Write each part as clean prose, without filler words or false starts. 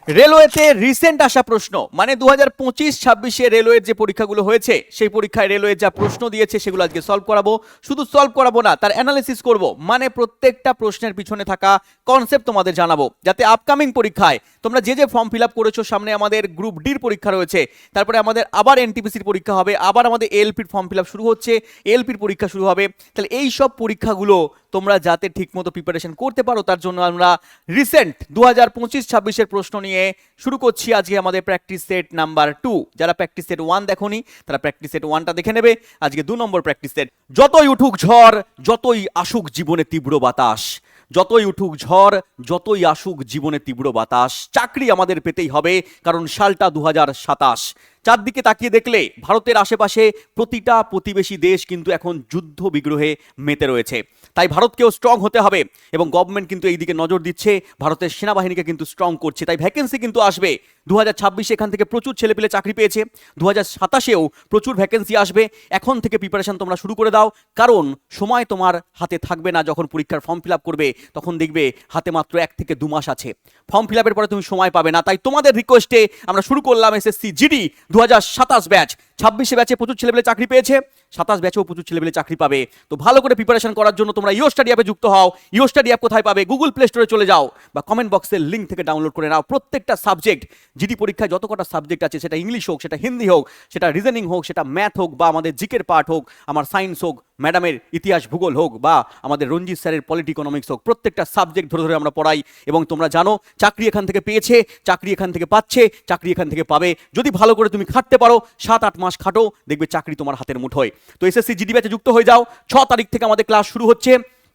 রেলওয়েতে recent আসা প্রশ্ন মানে 2025-26 রেলওয়ের যে পরীক্ষাগুলো হয়েছে সেই পরীক্ষায় রেলওয়ে যা প্রশ্ন দিয়েছে সেগুলো আজকে সলভ করাবো। শুধু সলভ করাবো না, তার অ্যানালিসিস করব, মানে প্রত্যেকটা প্রশ্নের পিছনে থাকা কনসেপ্ট তোমাদের জানাবো, যাতে আপকামিং পরীক্ষায় তোমরা যে যে ফর্ম ফিল আপ করেছো, সামনে আমাদের গ্রুপ ডির পরীক্ষা রয়েছে, তারপরে আমাদের আবার এনটিপিসির পরীক্ষা হবে, আবার আমাদের এলপির ফর্ম ফিল আপ শুরু হচ্ছে, এলপির পরীক্ষা শুরু হবে, তাহলে এই সব পরীক্ষাগুলো তোমরা যাতে ঠিকমতো প্রিপারেশন করতে পারো তার জন্য আমরা রিসেন্ট 2025-26 প্রশ্ন নিয়ে শুরু করছি আজকে আমাদের প্র্যাকটিস সেট নাম্বার 2। যারা প্র্যাকটিস সেট 1 দেখোনি তারা প্র্যাকটিস সেট 1টা দেখে নেবে। আজকে 2 নম্বর প্র্যাকটিস সেট। যতই উঠুক ঝড়, যতই আসুক জীবনে তীব্র বাতাস, যতই উঠুক ঝড়, যতই আসুক জীবনে তীব্র বাতাস, চাকরি আমাদের পেতেই হবে, কারণ সালটা 2027। চারদিকে তাকিয়ে দেখলে ভারতের আশেপাশে প্রতিটা প্রতিবেশী দেশ কিন্তু এখন যুদ্ধ বিগ্রহে মেতে রয়েছে। তাই ভারতকেও স্ট্রং হতে হবে এবং গভর্নমেন্ট কিন্তু এই দিকে নজর দিচ্ছে, ভারতের সেনাবাহিনীকে কিন্তু স্ট্রং করছে। তাই ভ্যাকেন্সি কিন্তু আসবে 2026 এখান থেকে প্রচুর ছেলেপেলে চাকরি পেয়েছে, 2027-এও প্রচুর ভ্যাকেন্সি আসবে। এখন থেকে প্রিপারেশন তোমরা শুরু করে দাও, কারণ সময় তোমার হাতে থাকবে না। যখন পরীক্ষার ফর্ম ফিল আপ করবে তখন দেখবে হাতে মাত্র 1 থেকে 2 মাস আছে, ফর্ম ফিল আপের পরে তুমি সময় পাবে না। তাই তোমাদের রিকোয়েস্টে আমরা শুরু করলাম এসএসসি জিডি 2027 ব্যাচ। 26 ব্যাচে প্রচুর ছেলেপেলে চাকরি পেয়েছে, 27 ব্যাচেও প্রচুর ছেলেপেলে চাকরি পাবে। তো ভালো করে প্রিপারেশন করার জন্য তোমরা ইও স্টাডি অ্যাপে যুক্ত হও। ইও স্টাডি অ্যাপ কোথায় পাবে? গুগল প্লে স্টোরে চলে যাও বা কমেন্ট বক্সের লিঙ্ক থেকে ডাউনলোড করে নাও। প্রত্যেকটা সাবজেক্ট, জিডি পরীক্ষায় যত কটা সাবজেক্ট আছে, সেটা ইংলিশ হোক, সেটা হিন্দি হোক, সেটা রিজনিং হোক, সেটা ম্যাথ হোক, বা আমাদের জিকের পার্ট হোক, আমার সায়েন্স হোক, ম্যাডামের ইতিহাস ভূগোল হোক, বা আমাদের রঞ্জিত স্যারের পলিটি ইকোনমিক্স হোক, প্রত্যেকটা সাবজেক্ট ধরে ধরে আমরা পড়াই। এবং তোমরা জানো চাকরি এখান থেকে পেয়েছে, চাকরি এখান থেকে পাচ্ছে, চাকরি এখান থেকে পাবে। যদি ভালো করে তুমি খাটতে পারো, 7-8 মাস খাটো, দেখবে চাকরি তোমার হাতের মুঠোয়। তো এসএসসি জিডি ব্যাচে যুক্ত হয়ে যাও। 6 তারিখ থেকে আমাদের ক্লাস শুরু হচ্ছে,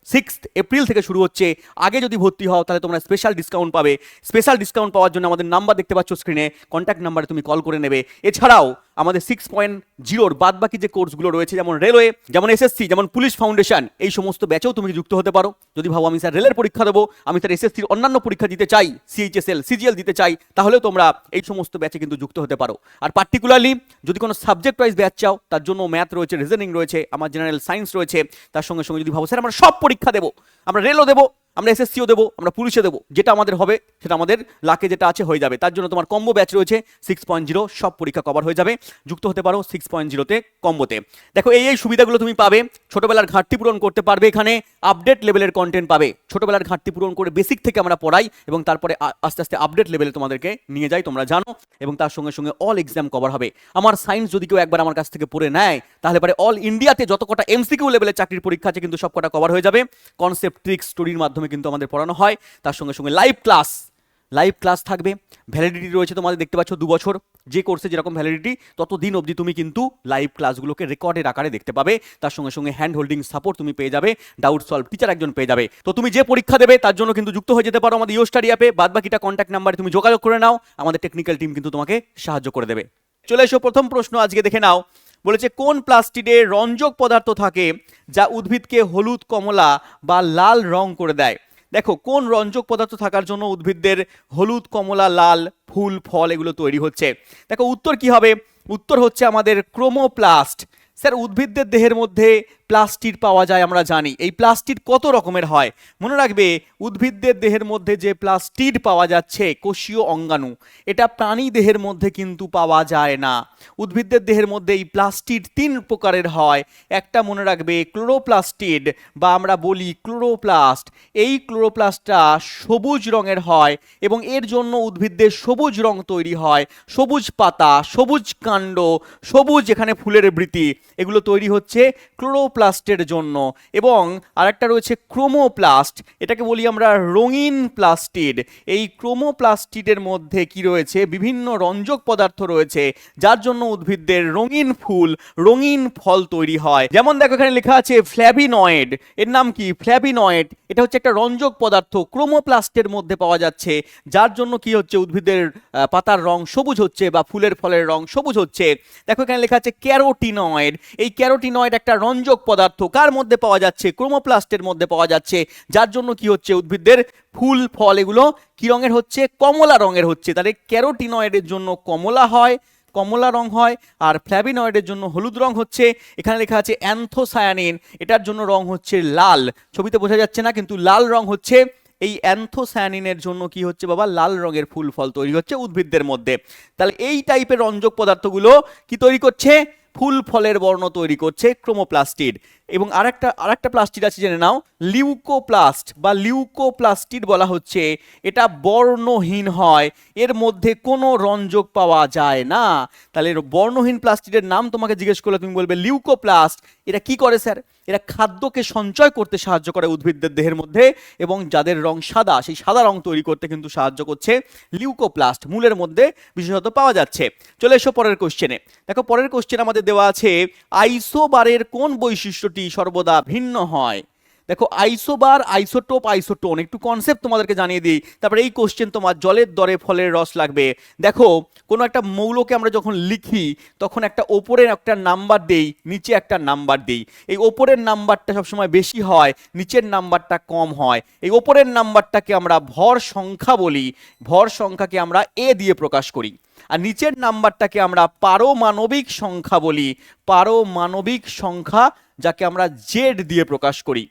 6 এপ্রিল থেকে শুরু হচ্ছে। আগে যদি ভর্তি হও তাহলে তোমরা স্পেশাল ডিসকাউন্ট পাবে। স্পেশাল ডিসকাউন্ট পাওয়ার জন্য আমাদের নাম্বার দেখতে পাচ্ছ স্ক্রিনে, কন্ট্যাক্ট নাম্বারে তুমি কল করে নেবে। এছাড়াও আমাদের 6.0 বাদ বাকি যে কোর্সগুলো রয়েছে, যেমন রেলওয়ে, যেমন এসএসসি, যেমন পুলিশ ফাউন্ডেশন, এই সমস্ত ব্যাচেও তুমি যুক্ত হতে পারো। যদি ভাবো আমি স্যার রেলের পরীক্ষা দেবো, আমি স্যার এসএসসির অন্যান্য পরীক্ষা দিতে চাই, সিএইচএসএল, সিজিএল দিতে চাই, তাহলেও তোমরা এই সমস্ত ব্যাচে কিন্তু যুক্ত হতে পারো। আর পার্টিকুলারলি যদি কোনো সাবজেক্ট ওয়াইজ ব্যাচ চাও, তার জন্য ম্যাথ রয়েছে, রিজনিং রয়েছে, আমার জেনারেল সায়েন্স রয়েছে। তার সঙ্গে সঙ্গে যদি ভাবো স্যার আমরা সব পরীক্ষা দেবো, আমরা রেলও দেবো, আমরা এসএসসিও দেবো, আমরা পুলিশে দেবো, যেটা আমাদের হবে সেটা আমাদের লাকে যেটা আছে হয়ে যাবে, তার জন্য তোমার কম্বো ব্যাচ রয়েছে 6.0, সব পরীক্ষা কভার হয়ে যাবে। যুক্ত হতে পারো 6.0-তে কম্বোতে। দেখো এই সুবিধাগুলো তুমি পাবে। ছোটবেলার ঘাটতি পূরণ করতে পারবে, এখানে আপডেট লেভেলের কন্টেন্ট পাবে। ছোটবেলার ঘাটতি পূরণ করে বেসিক থেকে আমরা পড়াই এবং তারপরে আস্তে আস্তে আপডেট লেভেলে তোমাদেরকে নিয়ে যাই, তোমরা জানো। এবং তার সঙ্গে সঙ্গে অল এক্সাম কভার হবে। আমার সায়েন্স যদি কেউ একবার আমার কাছ থেকে পড়ে নেয়, তাহলে পরে অল ইন্ডিয়াতে যত কটা এমসিকিউ লেভেলের চাকরির পরীক্ষা আছে কিন্তু সব কটা কভার হয়ে যাবে। কনসেপ্ট, ট্রিক্স, স্টোরির মাধ্যমে কিন্তু আমাদের পড়ানো হয়। তার সঙ্গে সঙ্গে লাইভ ক্লাস থাকবে। ভ্যালিডিটি রয়েছে তোমাদের দেখতে পাচ্ছ 2 বছর। যে কোর্সে যেরকম ভ্যালিডিটি, ততদিন অবধি তুমি কিন্তু লাইভ ক্লাসগুলোকে রেকর্ডের আকারে দেখতে পাবে। তার সঙ্গে সঙ্গে হ্যান্ড হোল্ডিং সাপোর্ট তুমি পেয়ে যাবে, ডাউট সলভ টিচার একজন পেয়ে যাবে। তো তুমি যে পরীক্ষা দেবে তার জন্য কিন্তু যুক্ত হয়ে যেতে পারো আমাদের ইও স্টাডি অ্যাপে। বাদ বাকিটা কন্ট্যাক্ট নাম্বারে তুমি যোগাযোগ করে নাও, আমাদের টেকনিক্যাল টিম কিন্তু তোমাকে সাহায্য করে দেবে। চলে এসো প্রথম প্রশ্ন আজকে দেখে নাও। বলেছে কোন প্লাস্টিডে রঞ্জক পদার্থ থাকে যা উদ্ভিদকে হলুদ, কমলা বা লাল রং করে দেয়? দেখো কোন রঞ্জক পদার্থ থাকার জন্য উদ্ভিদদের হলুদ, কমলা, লাল ফুল, ফল এগুলো তৈরি হচ্ছে? দেখো উত্তর কি হবে? উত্তর হচ্ছে আমাদের ক্রোমোপ্লাস্ট। স্যার উদ্ভিদদের দেহের মধ্যে প্লাস্টিড পাওয়া যায়, আমরা জানি। এই প্লাস্টিড কত রকমের হয়? মনে রাখবে উদ্ভিদদের দেহের মধ্যে যে প্লাস্টিড পাওয়া যাচ্ছে, কোষীয় অঙ্গাণু, এটা প্রাণী দেহের মধ্যে কিন্তু পাওয়া যায় না। উদ্ভিদদের দেহের মধ্যে এই প্লাস্টিড 3 প্রকারের হয়। একটা মনে রাখবে ক্লোরোপ্লাস্টিড, বা আমরা বলি ক্লোরোপ্লাস্ট। এই ক্লোরোপ্লাস্টটা সবুজ রঙের হয় এবং এর জন্য উদ্ভিদদের সবুজ রং তৈরি হয়। সবুজ পাতা, সবুজ কাণ্ড, সবুজ এখানে ফুলের বৃতি, এগুলো তৈরি হচ্ছে ক্লোরোপ্লাস্টের জন্য। এবং আরেকটা রয়েছে ক্রোমোপ্লাস্ট, এটাকে বলি আমরা রঙিন প্লাস্টিড। এই ক্রোমোপ্লাস্টিডের মধ্যে কি রয়েছে? বিভিন্ন রঞ্জক পদার্থ রয়েছে, যার জন্য উদ্ভিদদের রঙিন ফুল, রঙিন ফল তৈরি হয়। যেমন দেখো এখানে লেখা আছে ফ্ল্যাভিনয়েড। এর নাম কি? ফ্ল্যাভিনয়েড। এটা হচ্ছে একটা রঞ্জক পদার্থ, ক্রোমোপ্লাস্টের মধ্যে পাওয়া যাচ্ছে, যার জন্য কি হচ্ছে? উদ্ভিদের পাতার রং সবুজ হচ্ছে বা ফুলের ফলের রং সবুজ হচ্ছে। দেখো এখানে লেখা আছে ক্যারোটিনয়েড। এই ক্যারোটিনয়েড একটা রঞ্জক পদার্থ, কার মধ্যে পাওয়া যাচ্ছে? ক্রোমোপ্লাস্টের মধ্যে পাওয়া যাচ্ছে, যার জন্য কি হচ্ছে? উদ্ভিদদের ফুল, ফল এগুলো কি রঙের হচ্ছে? কমলা রঙের হচ্ছে। তাহলে ক্যারোটিনয়েডের জন্য কমলা হয়, কমলা রং হয়, আর ফ্ল্যাভিনয়েডের জন্য হলুদ রং হচ্ছে। এখানে লেখা আছে অ্যান্থোসায়ানিন, এটার জন্য রং হচ্ছে লাল। ছবিতে বোঝা যাচ্ছে না, কিন্তু লাল রং হচ্ছে এই অ্যান্থোসায়ানিনের জন্য কি হচ্ছে বাবা, লাল রঙের ফুল ফল তৈরি হচ্ছে উদ্ভিদদের মধ্যে। তাহলে এই টাইপের রঞ্জক পদার্থগুলো কি তৈরি করছে, ফুল ফলের বর্ণ তৈরি করছে, ক্রোমোপ্লাস্টিড। এবং আরেকটা প্লাস্টিড আছে জেনে নাও, লিউকোপ্লাস্ট বা লিউকোপ্লাস্টিড বলা হচ্ছে। এটা বর্ণহীন হয়, এর মধ্যে কোনো রঞ্জক পাওয়া যায় না। তাহলে বর্ণহীন প্লাস্টিডের নাম তোমাকে জিজ্ঞেস করলে তুমি বলবে লিউকোপ্লাস্ট। এরা কি করে স্যার, এরা খাদ্যকে সঞ্চয় করতে সাহায্য করে উদ্ভিদদের দেহের মধ্যে, এবং যাদের রং সাদা সেই সাদা রং তৈরি করতে কিন্তু সাহায্য করছে লিউকোপ্লাস্ট, মূলের মধ্যে বিশেষত পাওয়া যাচ্ছে। চলে এসো পরের কোশ্চেনে। দেখো পরের কোশ্চেন আমাদের দেওয়া আছে, আইসোবারের কোন বৈশিষ্ট্যটি সর্বদা ভিন্ন হয়। দেখো আইসোবার, আইসোটোপ, আইসোটোন, একটু কনসেপ্ট তোমাদেরকে জানিয়ে দিই, তারপরে এই কোশ্চেন তোমার জলের দরে ফলের রস লাগবে। দেখো কোনো একটা মৌলকে আমরা যখন লিখি তখন একটা ওপরের একটা নাম্বার দেই, নিচে একটা নাম্বার দেই। এই ওপরের নাম্বারটা সবসময় বেশি হয়, নিচের নাম্বারটা কম হয়। এই ওপরের নাম্বারটাকে আমরা ভর সংখ্যা বলি, ভর সংখ্যাকে আমরা এ দিয়ে প্রকাশ করি। আর নিচের নাম্বারটাকে আমরা পারমাণবিক সংখ্যা বলি, পারমাণবিক সংখ্যা, যাকে আমরা জেড দিয়ে প্রকাশ করি।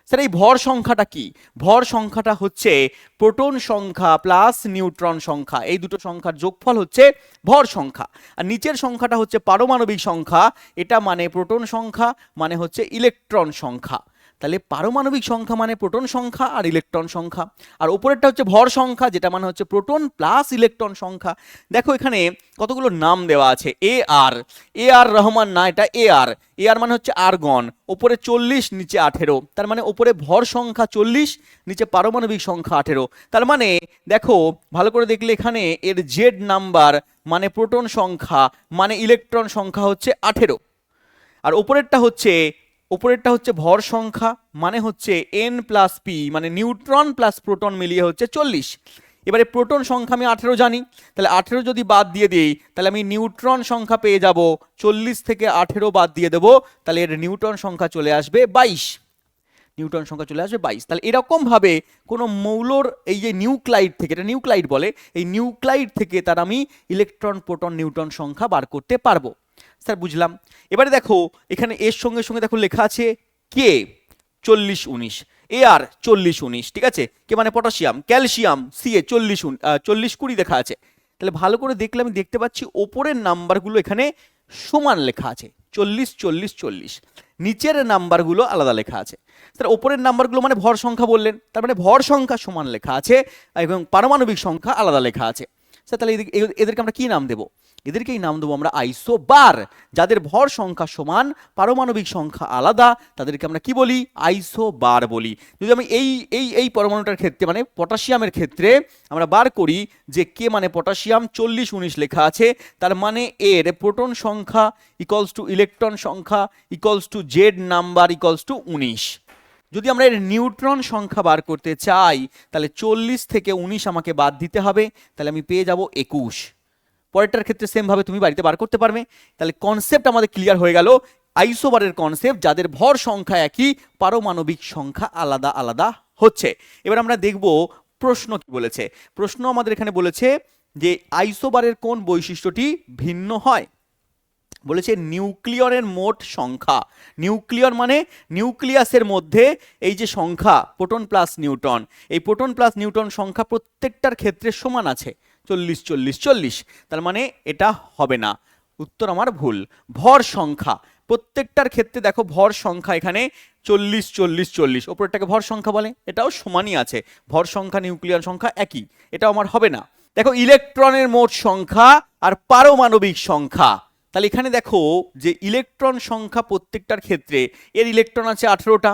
স্যার এই ভর সংখ্যাটা কি, ভর সংখ্যাটা হচ্ছে প্রোটন সংখ্যা প্লাস নিউট্রন সংখ্যা, এই দুটো সংখ্যার যোগফল হচ্ছে ভর সংখ্যা। আর নিচের সংখ্যাটা হচ্ছে পারমাণবিক সংখ্যা, এটা মানে প্রোটন সংখ্যা, মানে হচ্ছে ইলেকট্রন সংখ্যা। তাহলে পারমাণবিক সংখ্যা মানে প্রোটন সংখ্যা আর ইলেকট্রন সংখ্যা, আর উপরেরটা হচ্ছে ভর সংখ্যা, যেটা মানে হচ্ছে প্রোটন প্লাস ইলেকট্রন সংখ্যা। দেখো এখানে কতগুলো নাম দেওয়া আছে, এ আর রহমান না, এটা এ আর মানে হচ্ছে আর্গন, ওপরে 40 নিচে 18, তার মানে ওপরে ভর সংখ্যা 40, নিচে পারমাণবিক সংখ্যা 18। তার মানে দেখো ভালো করে দেখলে এখানে এর জেড নাম্বার মানে প্রোটন সংখ্যা মানে ইলেকট্রন সংখ্যা হচ্ছে 18, আর উপরেরটা হচ্ছে ভর সংখ্যা মানে হচ্ছে n প্লাস পি, মানে নিউট্রন প্লাস প্রোটন মিলিয়ে হচ্ছে 40। এবারে প্রোটন সংখ্যা আমি 18 জানি, তাহলে 18 যদি বাদ দিয়ে দিই তাহলে আমি নিউট্রন সংখ্যা পেয়ে যাব, 40 থেকে 18 বাদ দিয়ে দেবো, তাহলে এর নিউট্রন সংখ্যা চলে আসবে 22, নিউটন সংখ্যা চলে আসবে 22। তাহলে এরকম ভাবে কোনো মৌলর এই যে নিউক্লাইড থেকে, এটা নিউক্লাইড বলে, এই নিউক্লাইড থেকে তার আমি ইলেকট্রন প্রোটন নিউট্রন সংখ্যা বার করতে পারবো। স্যার বুঝলাম। এবারে দেখো এখানে এর সঙ্গে সঙ্গে দেখো লেখা আছে কে 40-19, এ আর 40-19, ঠিক আছে, কে মানে পটাশিয়াম, ক্যালসিয়াম সিএ 40-20 দেখা আছে। তাহলে ভালো করে দেখলে আমি দেখতে পাচ্ছি ওপরের নাম্বারগুলো এখানে সমান লেখা আছে, 40-40-40, নিচের নাম্বারগুলো আলাদা লেখা আছে। স্যার ওপরের নাম্বারগুলো মানে ভর সংখ্যা বললেন, তার মানে ভর সংখ্যা সমান লেখা আছে এবং পারমাণবিক সংখ্যা আলাদা লেখা আছে। স্যার তাহলে এদেরকে আমরা কি নাম দেবো, এদেরকেই নাম দেবো আমরা আইসোবার। যাদের ভর সংখ্যা সমান পারমাণবিক সংখ্যা আলাদা তাদেরকে আমরা কি বলি, আইসোবার বলি। যদি আমি এই পরমাণুটার ক্ষেত্রে মানে পটাশিয়ামের ক্ষেত্রে আমরা বার করি যে কে মানে পটাশিয়াম 40-19 লেখা আছে, তার মানে এর প্রোটন সংখ্যা ইকুয়ালস টু ইলেকট্রন সংখ্যা equals to Z number equals to 19। যদি আমরা এর নিউট্রন সংখ্যা বার করতে চাই তাহলে 40 থেকে 19 আমাকে বাদ দিতে হবে, তাহলে আমি পেয়ে যাব 21। পরেরটার ক্ষেত্রে সেম ভাবে তুমি বাড়িতে বার করতে পারবে। তাহলে কনসেপ্ট আমাদের ক্লিয়ার হয়ে গেল, আইসোবারের কনসেপ্ট, যাদের ভর সংখ্যা একই পারমাণবিক সংখ্যা আলাদা আলাদা হচ্ছে। এবার আমরা দেখব প্রশ্ন কি বলেছে। প্রশ্ন আমাদের এখানে বলেছে যে আইসোবারের কোন বৈশিষ্ট্যটি ভিন্ন হয়। বলেছে নিউক্লিয়রের মোট সংখ্যা, নিউক্লিয়র মানে নিউক্লিয়াসের মধ্যে এই যে সংখ্যা প্রোটন প্লাস নিউট্রন, এই প্রোটন প্লাস নিউট্রন সংখ্যা প্রত্যেকটার ক্ষেত্রে সমান আছে 40-40-40, তার মানে এটা হবে না, উত্তর আমার ভুল। ভর সংখ্যা প্রত্যেকটার ক্ষেত্রে দেখো ভর সংখ্যা এখানে 40-40-40, ওপরটাকে ভর সংখ্যা বলে, এটাও সমানই আছে, ভর সংখ্যা নিউক্লিয়র সংখ্যা একই, এটাও আমার হবে না। দেখো ইলেকট্রনের মোট সংখ্যা আর পারমাণবিক সংখ্যা, তাহলে এখানে দেখো যে ইলেকট্রন সংখ্যা প্রত্যেকটার ক্ষেত্রে এর ইলেকট্রন আছে 18টা,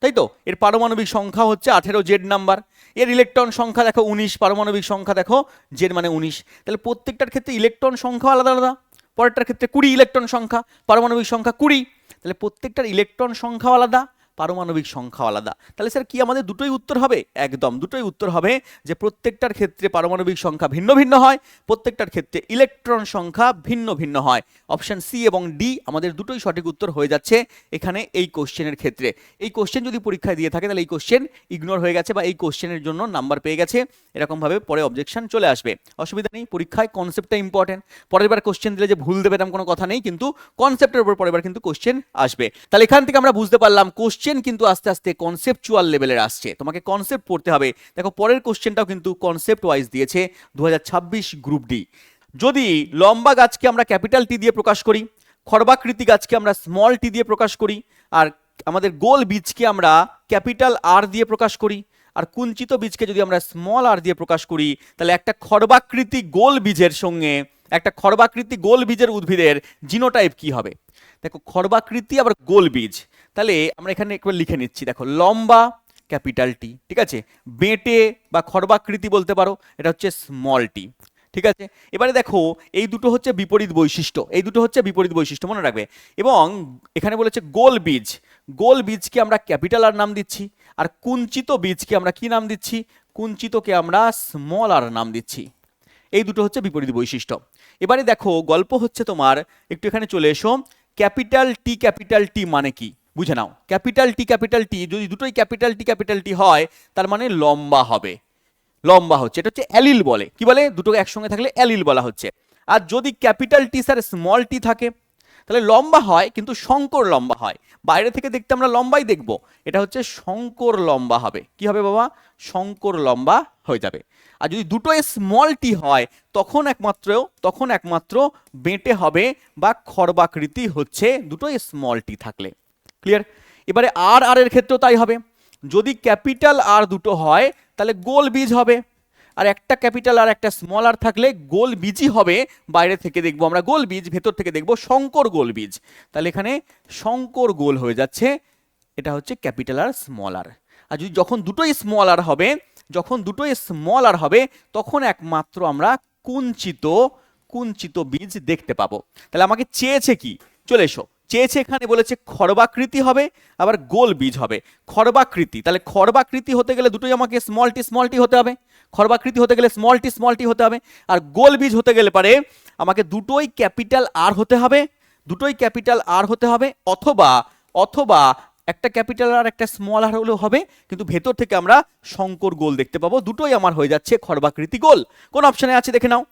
তাই তো, এর পারমাণবিক সংখ্যা হচ্ছে 18 জেড নাম্বার, এর ইলেকট্রন সংখ্যা দেখো 19, পারমাণবিক সংখ্যা দেখো জেড মানে 19, তাহলে প্রত্যেকটার ক্ষেত্রে ইলেকট্রন সংখ্যা আলাদা আলাদা। পরেরটার ক্ষেত্রে 20 ইলেকট্রন সংখ্যা, পারমাণবিক সংখ্যা 20, তাহলে প্রত্যেকটার ইলেকট্রন সংখ্যা আলাদা, পারমাণবিক সংখ্যা আলাদা। তাহলে স্যার কি আমাদের দুটোই উত্তর হবে? একদম দুটোই উত্তর হবে, যে প্রত্যেকটার ক্ষেত্রে পারমাণবিক সংখ্যা ভিন্ন ভিন্ন হয়, প্রত্যেকটার ক্ষেত্রে ইলেকট্রন সংখ্যা ভিন্ন ভিন্ন হয়। অপশন সি এবং ডি আমাদের দুটোই সঠিক উত্তর হয়ে যাচ্ছে এখানে এই কোশ্চেনের ক্ষেত্রে। এই কোশ্চেন যদি পরীক্ষায় দিয়ে থাকে তাহলে এই কোশ্চেন ইগনোর হয়ে গেছে বা এই কোশ্চেনের জন্য নাম্বার পেয়ে গেছে, এরকমভাবে পরে অবজেকশন চলে আসবে, অসুবিধা নেই। পরীক্ষায় কনসেপ্টটা ইম্পর্টেন্ট, পরের বার কোশ্চেন দিলে যে ভুল দেবে এরকম কোনো কথা নেই, কিন্তু কনসেপ্টের উপর পরের বার কিন্তু কোশ্চেন আসবে। তাহলে এখান থেকে আমরা বুঝতে পারলাম কোশ্চেন কোশ্চেন কিন্তু আস্তে আস্তে কনসেপচুয়াল লেভেলের আসছে, তোমাকে কনসেপ্ট পড়তে হবে। দেখো পরের কোশ্চেনটাও কিন্তু কনসেপ্ট ওয়াইজ দিয়েছে 2026 গ্রুপ ডি। যদি লম্বা গাছকে আমরা ক্যাপিটাল টি দিয়ে প্রকাশ করি, খর্বাকৃতি গাছকে আমরা স্মল টি দিয়ে প্রকাশ করি, আর আমাদের গোল বীজকে আমরা ক্যাপিটাল আর দিয়ে প্রকাশ করি, আর কুঞ্চিত বীজকে যদি আমরা স্মল আর দিয়ে প্রকাশ করি, তাহলে একটা খর্বাকৃতি গোল বীজের সঙ্গে একটা খর্বাকৃতি গোল বীজের উদ্ভিদের জিনোটাইপ কি হবে? দেখো খর্বাকৃতি আবার গোল বীজ, তাহলে আমরা এখানে একবার লিখে নিচ্ছি। দেখো লম্বা ক্যাপিটাল টি, ঠিক আছে, বেঁটে বা খর্বাকৃতি বলতে পারো, এটা হচ্ছে স্মল টি, ঠিক আছে। এবারে দেখো এই দুটো হচ্ছে বিপরীত বৈশিষ্ট্য, এই দুটো হচ্ছে বিপরীত বৈশিষ্ট্য মনে রাখবে। এবং এখানে বলেছে গোল বীজ, গোল বীজকে আমরা ক্যাপিটাল আর নাম দিচ্ছি, আর কুঞ্চিত বীজকে আমরা কি নাম দিচ্ছি? কুঞ্চিতকে আমরা স্মল আর নাম দিচ্ছি। এই দুটো হচ্ছে বিপরীত বৈশিষ্ট্য। এবারে দেখো গল্প হচ্ছে তোমার, একটু এখানে চলে এসো। ক্যাপিটাল টি মানে কি বুঝে নাও। ক্যাপিটাল টি যদি দুটোই ক্যাপিটাল টি হয়, তার মানে লম্বা হবে, লম্বা হচ্ছে, এটা হচ্ছে অ্যালিল বলে। কি বলে? দুটো একসঙ্গে থাকলে অ্যালিল বলা হচ্ছে। আর যদি capital T sir small tea থাকে, তাহলে লম্বা হয় কিন্তু শঙ্কর লম্বা হয়। বাইরে থেকে দেখতে আমরা লম্বাই দেখব, এটা হচ্ছে শঙ্কর লম্বা হবে। কি হবে বাবা? শঙ্কর লম্বা হয়ে যাবে। আর যদি দুটো স্মল টি হয়, তখন একমাত্র বেঁটে হবে বা খর্বাকৃতি হচ্ছে দুটো স্মল টি থাকলে। ক্লিয়ার? এবারে আর এর ক্ষেত্রেও তাই হবে। যদি ক্যাপিটাল আর দুটো হয়, তাহলে গোল বীজ হবে, আর একটা ক্যাপিটাল আর একটা স্মল আর থাকলে গোল বীজই হবে। বাইরে থেকে দেখবো আমরা গোল বীজ, ভেতর থেকে দেখবো শঙ্কর গোল বীজ। তাহলে এখানে শঙ্কর গোল হয়ে যাচ্ছে, এটা হচ্ছে ক্যাপিটাল আর স্মল আর। আর যদি যখন দুটোই স্মল আর হবে, তখন একমাত্র আমরা কুঞ্চিত বীজ দেখতে পাবো। তাহলে আমাকে চেয়েছে কি? চলে এসো, চেয়েছে এখানে বলেছে খর্বাকৃতি হবে, আবার গোল বীজ হবে। খর্বাকৃতি, তাহলে খর্বাকৃতি হতে গেলে দুটোই আমাকে স্মল টি হতে হবে। খর্বাকৃতি হতে গেলে স্মল টি হতে হবে। আর গোল বীজ হতে গেলে পারে আমাকে দুটোই ক্যাপিটাল আর হতে হবে, অথবা একটা ক্যাপিটাল আর একটা স্মল আর হলেও হবে, কিন্তু ভেতর থেকে আমরা শঙ্কর গোল দেখতে পাবো। দুটোই আমার হয়ে যাচ্ছে খর্বাকৃতি গোল। কোন অপশনে আছে দেখে নাও?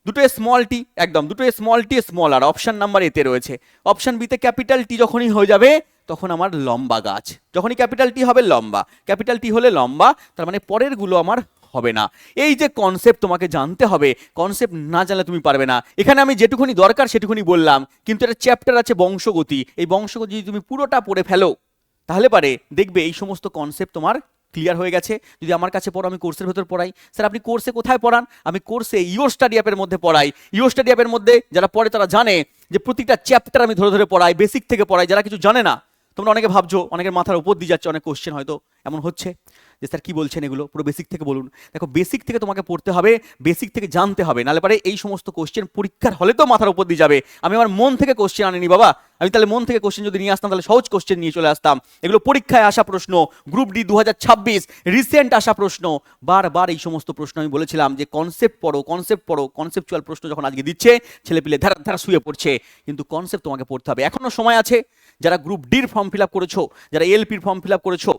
দুটো স্মল টি, একদম দুটো স্মল টি স্মল আর, অপশন নাম্বার এতে রয়েছে। অপশন বিতে ক্যাপিটাল টি যখনই হয়ে যাবে, তখন আমার লম্বা গাছ। যখনই ক্যাপিটাল টি হবে লম্বা, ক্যাপিটাল টি হলে লম্বা, তার মানে পরের গুলো আমার হবে না। এই যে কনসেপ্ট তোমাকে জানতে হবে, কনসেপ্ট না জানলে তুমি পারবে না। এখানে আমি যেটুকুনি দরকার সেটুকুনি বললাম, কিন্তু একটা চ্যাপ্টার আছে বংশগতি, এই বংশগতি যদি তুমি পুরোটা পড়ে ফেলো, তাহলে পারে দেখবে এই সমস্ত কনসেপ্ট তোমার ক্লিয়ার হয়ে গেছে। যদি আমার কাছে পড়ো, আমি কোর্সের ভেতর পড়াই। স্যার আপনি কোর্সে কোথায় পড়ান? আমি কোর্সে ইওর স্টাডি অ্যাপের মধ্যে পড়াই। ইওর স্টাডি অ্যাপের মধ্যে যারা পড়ে তারা জানে যে প্রতিটা চ্যাপ্টার আমি ধরে পড়াই, বেসিক থেকে পড়াই। যারা কিছু জানে না, তোমরা অনেকে ভাবছো অনেকের মাথার উপর দিয়ে যাচ্ছে অনেক কোশ্চেন, হয়তো এমন হচ্ছে যে স্যার কি বলছেন এগুলো, পুরো বেসিক থেকে বলুন। দেখো বেসিক থেকে তোমাকে পড়তে হবে, বেসিক থেকে জানতে হবে, নাহলে পারে এই সমস্ত কোশ্চেন পরীক্ষার হলে তো মাথার উপর দিয়ে যাবে। আমি আমার মন থেকে কোশ্চেন আনিনি বাবা, আমি তাহলে মন থেকে কোশ্চেন যদি নিয়ে আসতাম, তাহলে সহজ কোশ্চেন নিয়ে চলে আসতাম। এগুলো পরীক্ষায় আসা প্রশ্ন, গ্রুপ ডি 2026 রিসেন্ট আসা প্রশ্ন। বারবার এই সমস্ত প্রশ্ন আমি বলেছিলাম যে কনসেপ্ট পড়ো, কনসেপচুয়াল প্রশ্ন যখন আজকে দিচ্ছে, ছেলেপিলে ধারা শুয়ে পড়ছে, কিন্তু কনসেপ্ট তোমাকে পড়তে হবে। এখনো সময় আছে। যারা গ্রুপ ডির ফর্ম ফিল আপ করেছো, যারা এলপির ফর্ম ফিল আপ করেছো,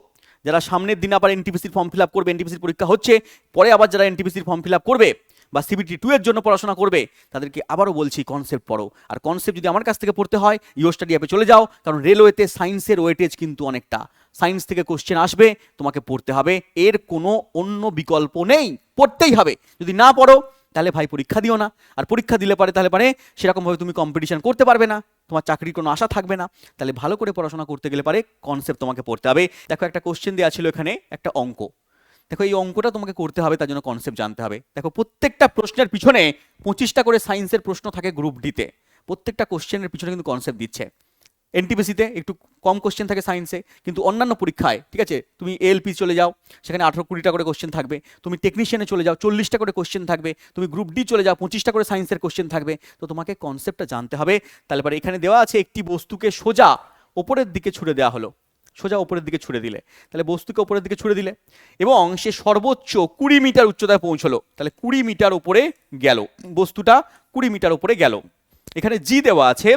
যারা সামনের দিন আবার এনটিপিসির ফর্ম ফিল আপ করবে, এনটিপিসির পরীক্ষা হচ্ছে, পরে আবার যারা এনটিপিসির ফর্ম ফিল আপ করবে বা সিবিটি 2 এর জন্য পড়াশোনা করবে, তাদেরকে আবারও বলছি কনসেপ্ট পড়ো। আর কনসেপ্ট যদি আমার কাছ থেকে পড়তে হয়, ইওর স্টাডি অ্যাপে চলে যাও, কারণ রেলওয়েতে সায়েন্সের ওয়েটেজ কিন্তু অনেকটা। সায়েন্স থেকে কোশ্চেন আসবে, তোমাকে পড়তে হবে, এর কোনো অন্য বিকল্প নেই, পড়তেই হবে। যদি না পড়ো তাহলে ভাই পরীক্ষা দিও না। আর পরীক্ষা দিলে তাহলে সেরকমভাবে তুমি কম্পিটিশন করতে পারবে না, তোমার চাকরির কোনো আশা থাকবে না। তাহলে ভালো করে পড়াশোনা করতে গেলে কনসেপ্ট তোমাকে পড়তে হবে। দেখো একটা কোশ্চেন দেওয়া ছিল এখানে, একটা অঙ্ক। দেখো এই অঙ্কটা তোমাকে করতে হবে, তার জন্য কনসেপ্ট জানতে হবে। দেখো প্রত্যেকটা প্রশ্নের পিছনে 25টা করে সায়েন্সের প্রশ্ন থাকে গ্রুপ ডিতে, প্রত্যেকটা কোশ্চেনের পিছনে কিন্তু কনসেপ্ট দিচ্ছে। এনটিপিসিতে একটু কম কোশ্চেন থাকে সায়েন্সে, কিন্তু অন্যান্য পরীক্ষায় ঠিক আছে, তুমি এলপি চলে যাও, সেখানে 18-20টা করে কোশ্চেন থাকবে। তুমি টেকনিশিয়ানে চলে যাও, 40টা করে কোশ্চেন থাকবে। তুমি গ্রুপ ডি চলে যাও, 25টা করে সায়েন্সের কোশ্চেন থাকবে। তো তোমাকে কনসেপ্টটা জানতে হবে। তাহলে এখানে দেওয়া আছে একটি বস্তুকে সোজা ওপরের দিকে ছুড়ে দেওয়া হলো, সোজা ওপরের দিকে ছুড়ে দিলে, তাহলে বস্তুকে ওপরের দিকে ছুড়ে দিলে এবং সে সর্বোচ্চ 20 মিটার উচ্চতায় পৌঁছলো। তাহলে 20 মিটার উপরে গেল, বস্তুটা 20 মিটার উপরে গেল। এখানে জি দেওয়া আছে,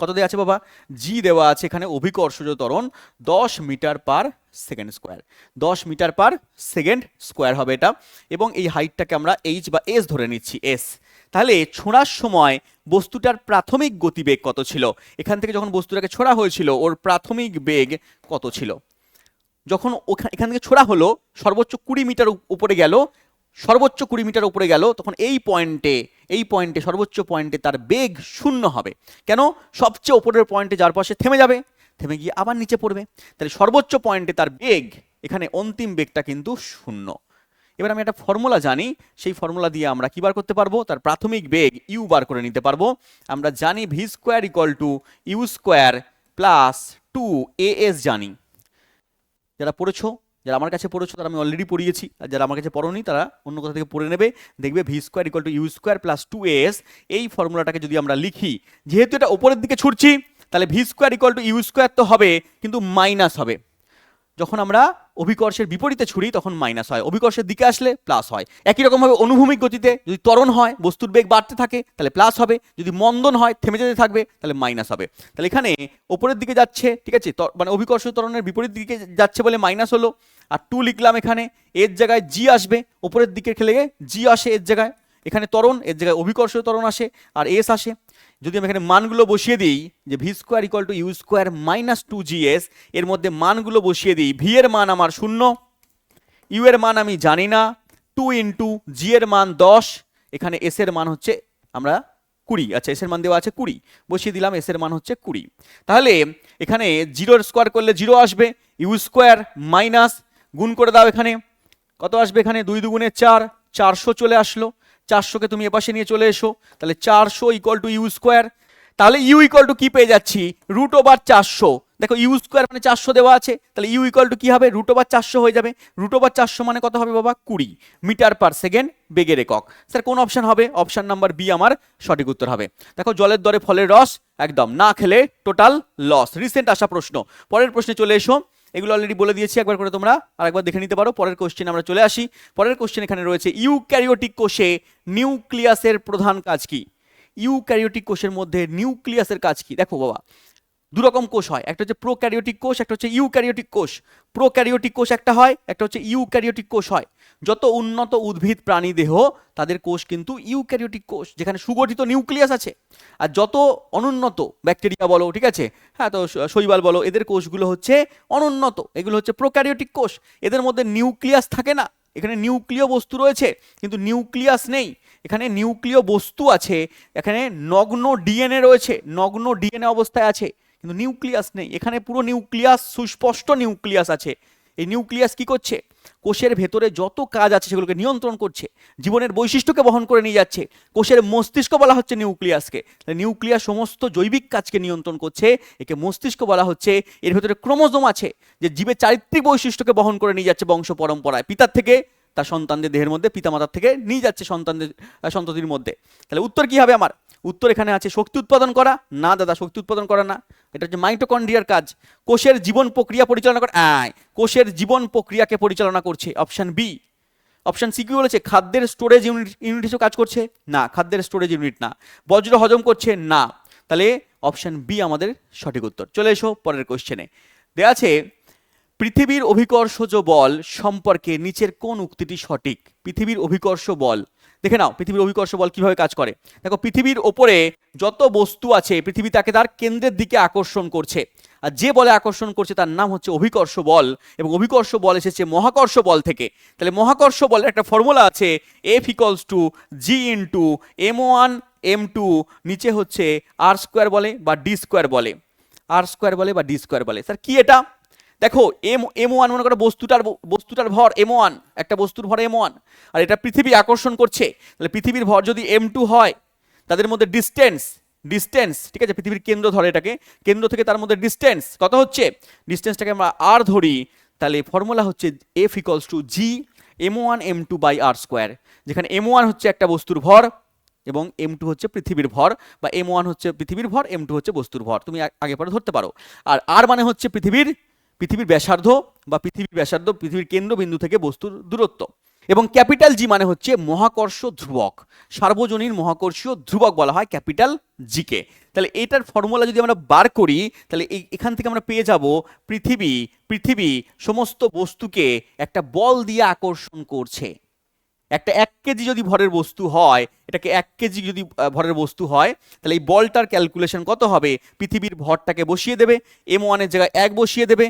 কত দেওয়া আছে বাবা? জি দেওয়া আছে এখানে অভিকর্ষজ ত্বরণ 10 meter per second square, 10 meter per second square হবে এটা। এবং এই হাইটটাকে আমরা এইচ বা এস ধরে নিচ্ছি, এস। তাহলে ছোঁড়ার সময় বস্তুটার প্রাথমিক গতিবেগ কত ছিল, এখান থেকে যখন বস্তুটাকে ছোঁড়া হয়েছিল ওর প্রাথমিক বেগ কত ছিল। যখন এখান থেকে ছোড়া হলো সর্বোচ্চ 20 মিটার উপরে গেল, সর্বোচ্চ 20 মিটার উপরে গেল, তখন এই পয়েন্টে সর্বোচ্চ পয়েন্টে তার বেগ 0 হবে। কেন? সবচেয়ে উপরের পয়েন্টে যার পাশে থেমে যাবে, থেমে গিয়ে আবার নিচে পড়বে, তাহলে সর্বোচ্চ পয়েন্টে তার বেগ, এখানে অন্তিম বেগটা কিন্তু 0। এবার আমি একটা ফর্মুলা জানি, সেই ফর্মুলা দিয়ে আমরা কি বার করতে পারবো, তার প্রাথমিক বেগ ইউ বার করে নিতে পারবো। আমরা জানি v square equal to u square plus 2as জানি। যারা পড়েছো, যারা আমার কাছে পড়েছো তারা আমি অলরেডি পড়িয়েছি, আর যারা আমার কাছে পড়োনি তারা অন্য কোথা থেকে পড়ে নেবে, দেখবে v square equal to u square plus 2as। এই ফর্মুলাটাকে যদি আমরা লিখি, যেহেতু এটা উপরের দিকে ছুটছি তাহলে v square equal to u square তো হবে, কিন্তু মাইনাস হবে। যখন আমরা অভিকর্ষের বিপরীতে ছুড়ি তখন মাইনাস হয়, অভিকর্ষের দিকে আসলে প্লাস হয়। একই রকমভাবে অনুভূমিক গতিতে যদি ত্বরণ হয়, বস্তুর বেগ বাড়তে থাকে তাহলে প্লাস হবে, যদি মন্দন হয় থেমে যেতে থাকবে তাহলে মাইনাস হবে। তাহলে এখানে ওপরের দিকে যাচ্ছে, ঠিক আছে, মানে অভিকর্ষ ত্বরণের বিপরীত দিকে যাচ্ছে বলে মাইনাস হলো, আর 2 লিখলাম। এখানে এর জায়গায় জি আসবে, ওপরের দিকে খেলে জি আসে এর জায়গায়, এখানে ত্বরণ এর জায়গায় অভিকর্ষ ত্বরণ আসে আর এস আসে। যদি আমি এখানে মানগুলো বসিয়ে দিই, যে v square equal to u square minus 2gs, এর মধ্যে মানগুলো বসিয়ে দিই, ভি এর মান আমার 0, ইউ এর মান আমি জানি না, 2 ইন্টু জি এর মান 10, এখানে এস এর মান হচ্ছে আমরা 20, আচ্ছা এস এর মান দেওয়া আছে 20, বসিয়ে দিলাম, এস এর মান হচ্ছে 20। তাহলে এখানে 0 স্কোয়ার করলে 0 আসবে, ইউ স্কোয়ার মাইনাস গুণ করে দাও, এখানে কত আসবে, এখানে 2 দুগুণে 4, 400 চলে আসলো, 400কে তুমি এপাশে নিয়ে চলে এসো, তাহলে 400 ইকুয়াল টু ইউ স্কোয়ার। তাহলে ইউ ইকুয়াল টু কি পেয়ে যাচ্ছি, রুট ওভার 400। দেখো ইউ স্কোয়ার মানে 400 দেওয়া আছে, তাহলে ইউ ইকুয়াল টু কি হবে, রুট ওভার 400 হয়ে যাবে। রুট ওভার 400 মানে কত হবে বাবা, 20 মিটার পার সেকেন্ড বেগের একক। স্যার কোন অপশন হবে, অপশন নাম্বার বি আমার সঠিক উত্তর হবে। দেখো জলের দরে ফলের রস, একদম না খেলে টোটাল লস, রিসেন্ট আসা প্রশ্ন। পরের প্রশ্নে চলে এসো, এগুলো অলরেডি বলে দিয়েছি, একবার করে তোমরা আরেকবার দেখে নিতে পারো। পরের কোশ্চেন আমরা চলে আসি। পরের কোশ্চেন এখানে রয়েছে, ইউক্যারিওটিক কোষে নিউক্লিয়াসের প্রধান কাজ কি। ইউক্যারিওটিক কোষের মধ্যে নিউক্লিয়াসের কাজ কি? দেখো বাবা, দুরকম কোষ হয়, একটা হচ্ছে প্রোক্যারিওটিক কোষ, একটা হচ্ছে ইউক্যারিওটিক কোষ। প্রোক্যারিওটিক কোষ একটা হয়, একটা হচ্ছে ইউক্যারিওটিক কোষ হয়। যত উন্নত উদ্ভিদ প্রাণী দেহ তাদের কোষ কিন্তু ইউক্যারিওটিক কোষ, যেখানে সুগঠিত নিউক্লিয়াস আছে। আর যত অনুন্নত ব্যাকটেরিয়া বলো, ঠিক আছে, হ্যাঁ, তো শৈবাল বলো, এদের কোষগুলো হচ্ছে অনুন্নত, এগুলো হচ্ছে প্রোক্যারিওটিক কোষ। এদের মধ্যে নিউক্লিয়াস থাকে না, এখানে নিউক্লিয় বস্তু রয়েছে কিন্তু নিউক্লিয়াস নেই। এখানে নিউক্লিয় বস্তু আছে, এখানে নগ্ন ডিএনএ রয়েছে, নগ্ন ডিএনএ অবস্থায় আছে, কিন্তু নিউক্লিয়াস নেই। এখানে পুরো নিউক্লিয়াস, সুস্পষ্ট নিউক্লিয়াস আছে। এই নিউক্লিয়াস কি করছে, কোষের ভেতরে যত কাজ আছে সেগুলোকে নিয়ন্ত্রণ করছে, জীবনের বৈশিষ্ট্যকে বহন করে নিয়ে যাচ্ছে। কোষের মস্তিষ্ক বলা হচ্ছে নিউক্লিয়াসকে, নিউক্লিয়াস সমস্ত জৈবিক কাজকে নিয়ন্ত্রণ করছে, একে মস্তিষ্ক বলা হচ্ছে। এর ভেতরে ক্রোমোজোম আছে, যে জীবের চারিত্রিক বৈশিষ্ট্যকে বহন করে নিয়ে যাচ্ছে বংশ পরম্পরায়, পিতার থেকে তার সন্তানদের দেহের মধ্যে, পিতামাতার থেকে নিয়ে যাচ্ছে সন্তানদের সন্ততির মধ্যে। তাহলে উত্তর কি হবে আমার, উত্তর এখানে আছে শক্তি উৎপাদন করা। না দাদা, শক্তি উৎপাদন করা না, এটা হচ্ছে মাইটোকন্ড্রিয়ার কাজ। কোষের জীবন প্রক্রিয়া পরিচালনা করে, কোষের জীবন প্রক্রিয়াকে পরিচালনা করছে, অপশন বি। অপশন সি কি বলেছে, খাদ্যের স্টোরেজ ইউনিট হিসেবে কাজ করছে, না, খাদ্যের স্টোরেজ ইউনিট না। বজ্র হজম করছে, না। তাহলে অপশন বি আমাদের সঠিক উত্তর। চলে এসো পরের কোশ্চেনে, দেয়া আছে পৃথিবীর অভিকর্ষজ বল সম্পর্কে নিচের কোন উক্তিটি সঠিক। পৃথিবীর অভিকর্ষ বল, দেখে নাও পৃথিবীর অভিকর্ষ বল কিভাবে কাজ করে। দেখো পৃথিবীর ওপরে যত বস্তু আছে পৃথিবী তাকে তার কেন্দ্রের দিকে আকর্ষণ করছে, আর যে বলে আকর্ষণ করছে তার নাম হচ্ছে অভিকর্ষ বল, এবং অভিকর্ষ বল এসেছে মহাকর্ষ বল থেকে। তাহলে মহাকর্ষ বলের একটা ফর্মুলা আছে, F equals to G into m1 m2, নিচে হচ্ছে আর স্কোয়ার বলে বা ডি স্কোয়ার বলে, আর স্কোয়ার বলে বা ডি স্কোয়ার বলে। স্যার কি এটা, দেখো m1 মনে করো বস্তুটার ভর m1, একটা বস্তুর ভর m1, আর এটা পৃথিবী আকর্ষণ করছে। তাহলে পৃথিবীর ভর যদি m2 হয়, তাদের মধ্যে ডিস্টেন্স, ঠিক আছে, পৃথিবীর কেন্দ্র ধরে এটাকে, কেন্দ্র থেকে তার মধ্যে ডিস্টেন্স কত হচ্ছে, ডিস্টেন্সটাকে আমরা আর ধরি, তাহলে ফর্মুলা হচ্ছে F equals to G m1 m2 by r square, যেখানে m1 হচ্ছে একটা বস্তুর ভর এবং m2 হচ্ছে পৃথিবীর ভর, বা m1 হচ্ছে পৃথিবীর ভর, m2 হচ্ছে বস্তুর ভর, তুমি আগে পরে ধরতে পারো। আর আর মানে হচ্ছে পৃথিবীর ব্যাসার্ধ, বা পৃথিবীর কেন্দ্রবিন্দু থেকে বস্তুর দূরত্ব, এবং ক্যাপিটাল জি মানে হচ্ছে মহাকর্ষ ধ্রুবক, সার্বজনীন মহাকর্ষীয় ধ্রুবক বলা হয় ক্যাপিটাল জি কে। তাহলে এটার ফর্মুলা যদি আমরা বার করি, তাহলে এখান থেকে আমরা পেয়ে যাব পৃথিবী সমস্ত বস্তুকে একটা বল দিয়ে আকর্ষণ করছে। একটা 1 কেজি যদি ভরের বস্তু হয়, এটাকে 1 কেজি যদি ভরের বস্তু হয়, তাহলে এই বলটার ক্যালকুলেশন কত হবে? পৃথিবীর ভরটাকে বসিয়ে দেবে, m1 এর জায়গায় 1 বসিয়ে দেবে,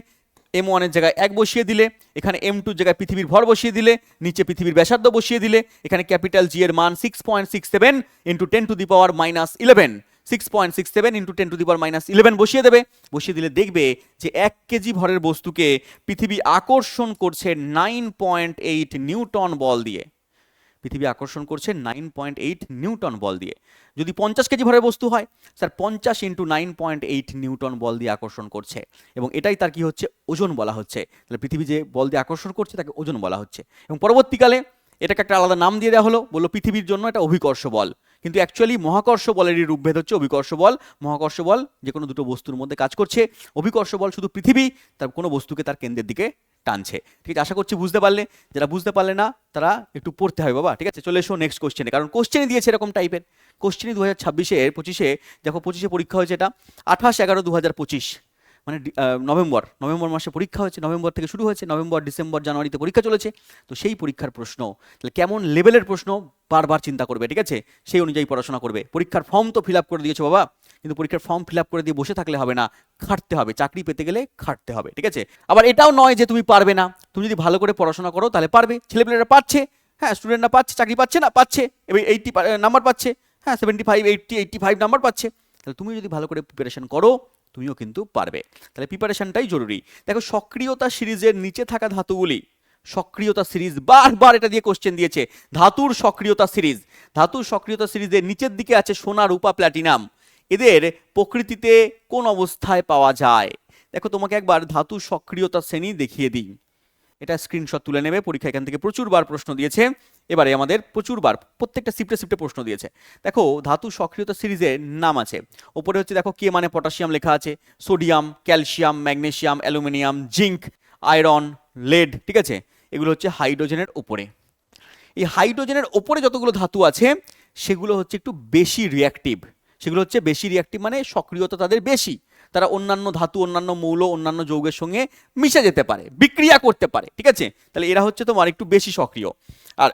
m1 এর জায়গায় 1 বসিয়ে দিলে, এখানে m2 এর জায়গায় পৃথিবীর ভর বসিয়ে দিলে, নিচে পৃথিবীর ব্যাসার্ধ বসিয়ে দিলে, এখানে ক্যাপিটাল জি এর মান 6.67 into 10 to the power minus 11, 6.67 into 10 to the power minus 11 বসিয়ে দেবে। বসিয়ে দিলে দেখবে যে 1 কেজি ভরের বস্তুকে পৃথিবী আকর্ষণ করছে 9.8 নিউটন বল দিয়ে। পৃথিবী আকর্ষণ করছে 9.8 নিউটন বল দিয়ে। যদি 50 কেজি ভরের বস্তু হয়, স্যার 50 ইন্টু 9.8 নিউটন বল দিয়ে আকর্ষণ করছে, এবং এটাই তার কি হচ্ছে? ওজন বলা হচ্ছে। তাহলে পৃথিবী যে বল দিয়ে আকর্ষণ করছে তাকে ওজন বলা হচ্ছে। এবং পরবর্তীকালে এটাকে একটা আলাদা নাম দিয়ে দেওয়া হলো, বললো পৃথিবীর জন্য এটা অভিকর্ষ বল। কিন্তু অ্যাকচুয়ালি মহাকর্ষ বলেরই রূপভেদ হচ্ছে অভিকর্ষ বল। মহাকর্ষ বল যে কোনো দুটো বস্তুর মধ্যে কাজ করছে, অভিকর্ষ বল শুধু পৃথিবী তার কোনো বস্তুকে তার কেন্দ্রের দিকে টানছে। ঠিক আছে, আশা করছি বুঝতে পারলে। যারা বুঝতে পারলে না তারা একটু পড়তে হবে বাবা। ঠিক আছে, চলে এসো নেক্সট কোশ্চেনে, কারণ কোশ্চেনই দিয়েছে এরকম টাইপের। কোশ্চেনই 2026-25 দেখো 25-এ পরীক্ষা হয়েছে, এটা 28/11/2025, মানে নভেম্বর মাসে পরীক্ষা হয়েছে, নভেম্বর থেকে শুরু হয়েছে, নভেম্বর ডিসেম্বর জানুয়ারিতে পরীক্ষা চলেছে। তো সেই পরীক্ষার প্রশ্ন, তাহলে কেমন লেভেলের প্রশ্ন বারবার চিন্তা করবে, ঠিক আছে, সেই অনুযায়ী পড়াশোনা করবে। পরীক্ষার ফর্ম তো ফিল আপ করে দিয়েছো বাবা, কিন্তু পরীক্ষার ফর্ম ফিল আপ করে দিয়ে বসে থাকলে হবে না, খাটতে হবে। চাকরি পেতে গেলে খাটতে হবে, ঠিক আছে। আবার এটাও নয় যে তুমি পারবে না, তুমি যদি ভালো করে পড়াশোনা করো তাহলে পারবে। ছেলেপেলেরা পাচ্ছে, হ্যাঁ, স্টুডেন্টরা পাচ্ছে, চাকরি পাচ্ছে না, পাচ্ছে, এবার 80 নাম্বার পাচ্ছে, হ্যাঁ, 75, 80, 85 নাম্বার পাচ্ছে। তাহলে তুমি যদি ভালো করে প্রিপারেশন করো তুমিও কিন্তু পারবে। তাহলে প্রিপারেশনটাই জরুরি। দেখো সক্রিয়তা সিরিজের নিচে থাকা ধাতুগুলি, সক্রিয়তা সিরিজ বারবার এটা দিয়ে কোশ্চেন দিয়েছে, ধাতুর সক্রিয়তা সিরিজ। ধাতুর সক্রিয়তা সিরিজের নিচের দিকে আছে সোনা, রূপা, প্ল্যাটিনাম। এদের প্রকৃতিতে কোন অবস্থায় পাওয়া যায়? দেখো তোমাকে একবার ধাতু সক্রিয়তা শ্রেণী দেখিয়ে দিই, এটা স্ক্রিনশট তুলে নেবে। পরীক্ষা এখান থেকে প্রচুরবার প্রশ্ন দিয়েছে, এবারে আমাদের প্রচুরবার প্রত্যেকটা শিফটে শিফটে প্রশ্ন দিয়েছে। দেখো ধাতু সক্রিয়তা সিরিজের নাম আছে, ওপরে হচ্ছে দেখো কে মানে পটাশিয়াম লেখা আছে, sodium, calcium, magnesium, aluminium, zinc, iron, lead, ঠিক আছে, এগুলো হচ্ছে হাইড্রোজেনের ওপরে। এই হাইড্রোজেনের ওপরে যতগুলো ধাতু আছে সেগুলো হচ্ছে একটু বেশি রিয়াক্টিভ, সেগুলো হচ্ছে বেশি রিয়াক্টিভ মানে সক্রিয়তা তাদের বেশি, তারা অন্যান্য ধাতু, অন্যান্য মৌল, অন্যান্য যৌগের সঙ্গে মিশে যেতে পারে, বিক্রিয়া করতে পারে, ঠিক আছে। তাহলে এরা হচ্ছে তোমার একটু বেশি সক্রিয়। আর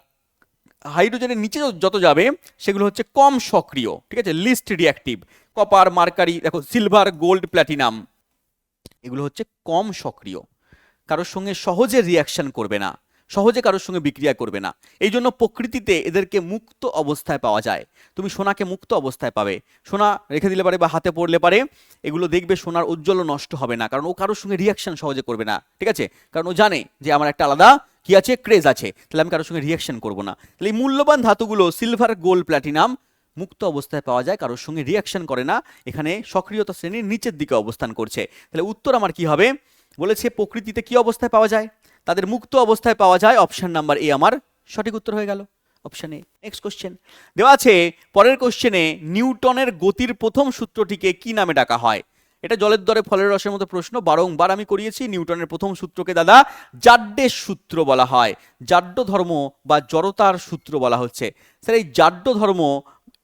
হাইড্রোজেনের নিচে যত যাবে সেগুলো হচ্ছে কম সক্রিয়, ঠিক আছে, লিস্ট রিয়াক্টিভ। কপার, মার্কারি, দেখো সিলভার, গোল্ড, প্ল্যাটিনাম, এগুলো হচ্ছে কম সক্রিয়, কারোর সঙ্গে সহজে রিয়াকশন করবে না, সহজে কারোর সঙ্গে বিক্রিয়া করবে না। এই জন্য প্রকৃতিতে এদেরকে মুক্ত অবস্থায় পাওয়া যায়। তুমি সোনাকে মুক্ত অবস্থায় পাবে, সোনা রেখে দিলে পারে বা হাতে পড়লে পারে, এগুলো দেখবে সোনার উজ্জ্বল নষ্ট হবে না, কারণ ও কারোর সঙ্গে রিয়াকশন সহজে করবে না, ঠিক আছে, কারণ ও জানে যে আমার একটা আলাদা কি আছে, ক্রেজ আছে, তাহলে আমি কারোর সঙ্গে রিয়াকশন করবো না। তাহলে এই মূল্যবান ধাতুগুলো সিলভার, গোল্ড, প্ল্যাটিনাম মুক্ত অবস্থায় পাওয়া যায়, কারোর সঙ্গে রিয়াকশন করে না, এখানে সক্রিয়তা শ্রেণীর নিচের দিকে অবস্থান করছে। তাহলে উত্তর আমার কি হবে? বলেছে প্রকৃতিতে কি অবস্থায় পাওয়া যায়? তাদের মুক্ত অবস্থায় পাওয়া যায়। অপশন নাম্বার এ আমার সঠিক উত্তর হয়ে গেল, অপশন এ। নেক্সট কোশ্চেন দেওয়া আছে, পরের কোশ্চেনে নিউটনের গতির প্রথম সূত্রটিকে কি নামে ডাকা হয়? এটা জলের দরে ফলের রসের মতো প্রশ্ন, বারংবার আমি করিয়েছি। নিউটনের প্রথম সূত্রকে দাদা জাড্ডের সূত্র বলা হয়, জাড্ড ধর্ম বা জড়তার সূত্র বলা হচ্ছে। স্যার এই জাড্ড ধর্ম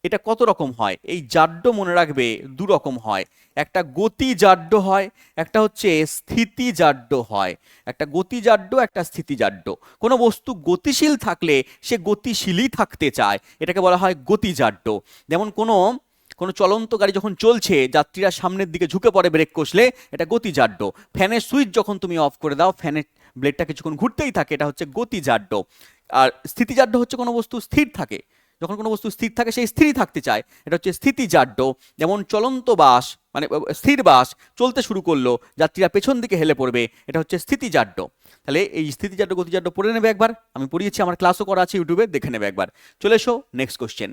এটা কত রকম হয়? এই জাড্য মনে রাখবে দু রকম হয়, একটা গতি জাড্য হয়, একটা হচ্ছে স্থিতি জাড্য হয়। একটা গতি জাড্য, একটা স্থিতি জাড্য। কোনো বস্তু গতিশীল থাকলে সে গতিশীলই থাকতে চায়, এটাকে বলা হয় গতি জাড্য। যেমন কোনো চলন্ত গাড়ি যখন চলছে, যাত্রীরা সামনের দিকে ঝুঁকে পড়ে ব্রেক কষলে, এটা গতি জাড্য। ফ্যানের সুইচ যখন তুমি অফ করে দাও, ফ্যানের ব্লেডটা কিছুক্ষণ ঘুরতেই থাকে, এটা হচ্ছে গতি জাড্য। আর স্থিতি জাড্য হচ্ছে কোনো বস্তু স্থির থাকে, যখন কোনো বস্তু স্থির থাকে সেই স্থিরই থাকতে চায়, এটা হচ্ছে স্থিতিজাড্য। যেমন চলন্ত বাস মানে স্থির বাস চলতে শুরু করলো, যাত্রীরা পেছন দিকে হেলে পড়বে, এটা হচ্ছে স্থিতিজাড্য। তাহলে এই স্থিতিজাড্য গতিজাড্য পড়ে নেবে একবার, আমি পড়িয়েছি, আমার ক্লাসও করা আছে ইউটিউবে, দেখে নেবে একবার। চলে এসো নেক্সট কোশ্চেন।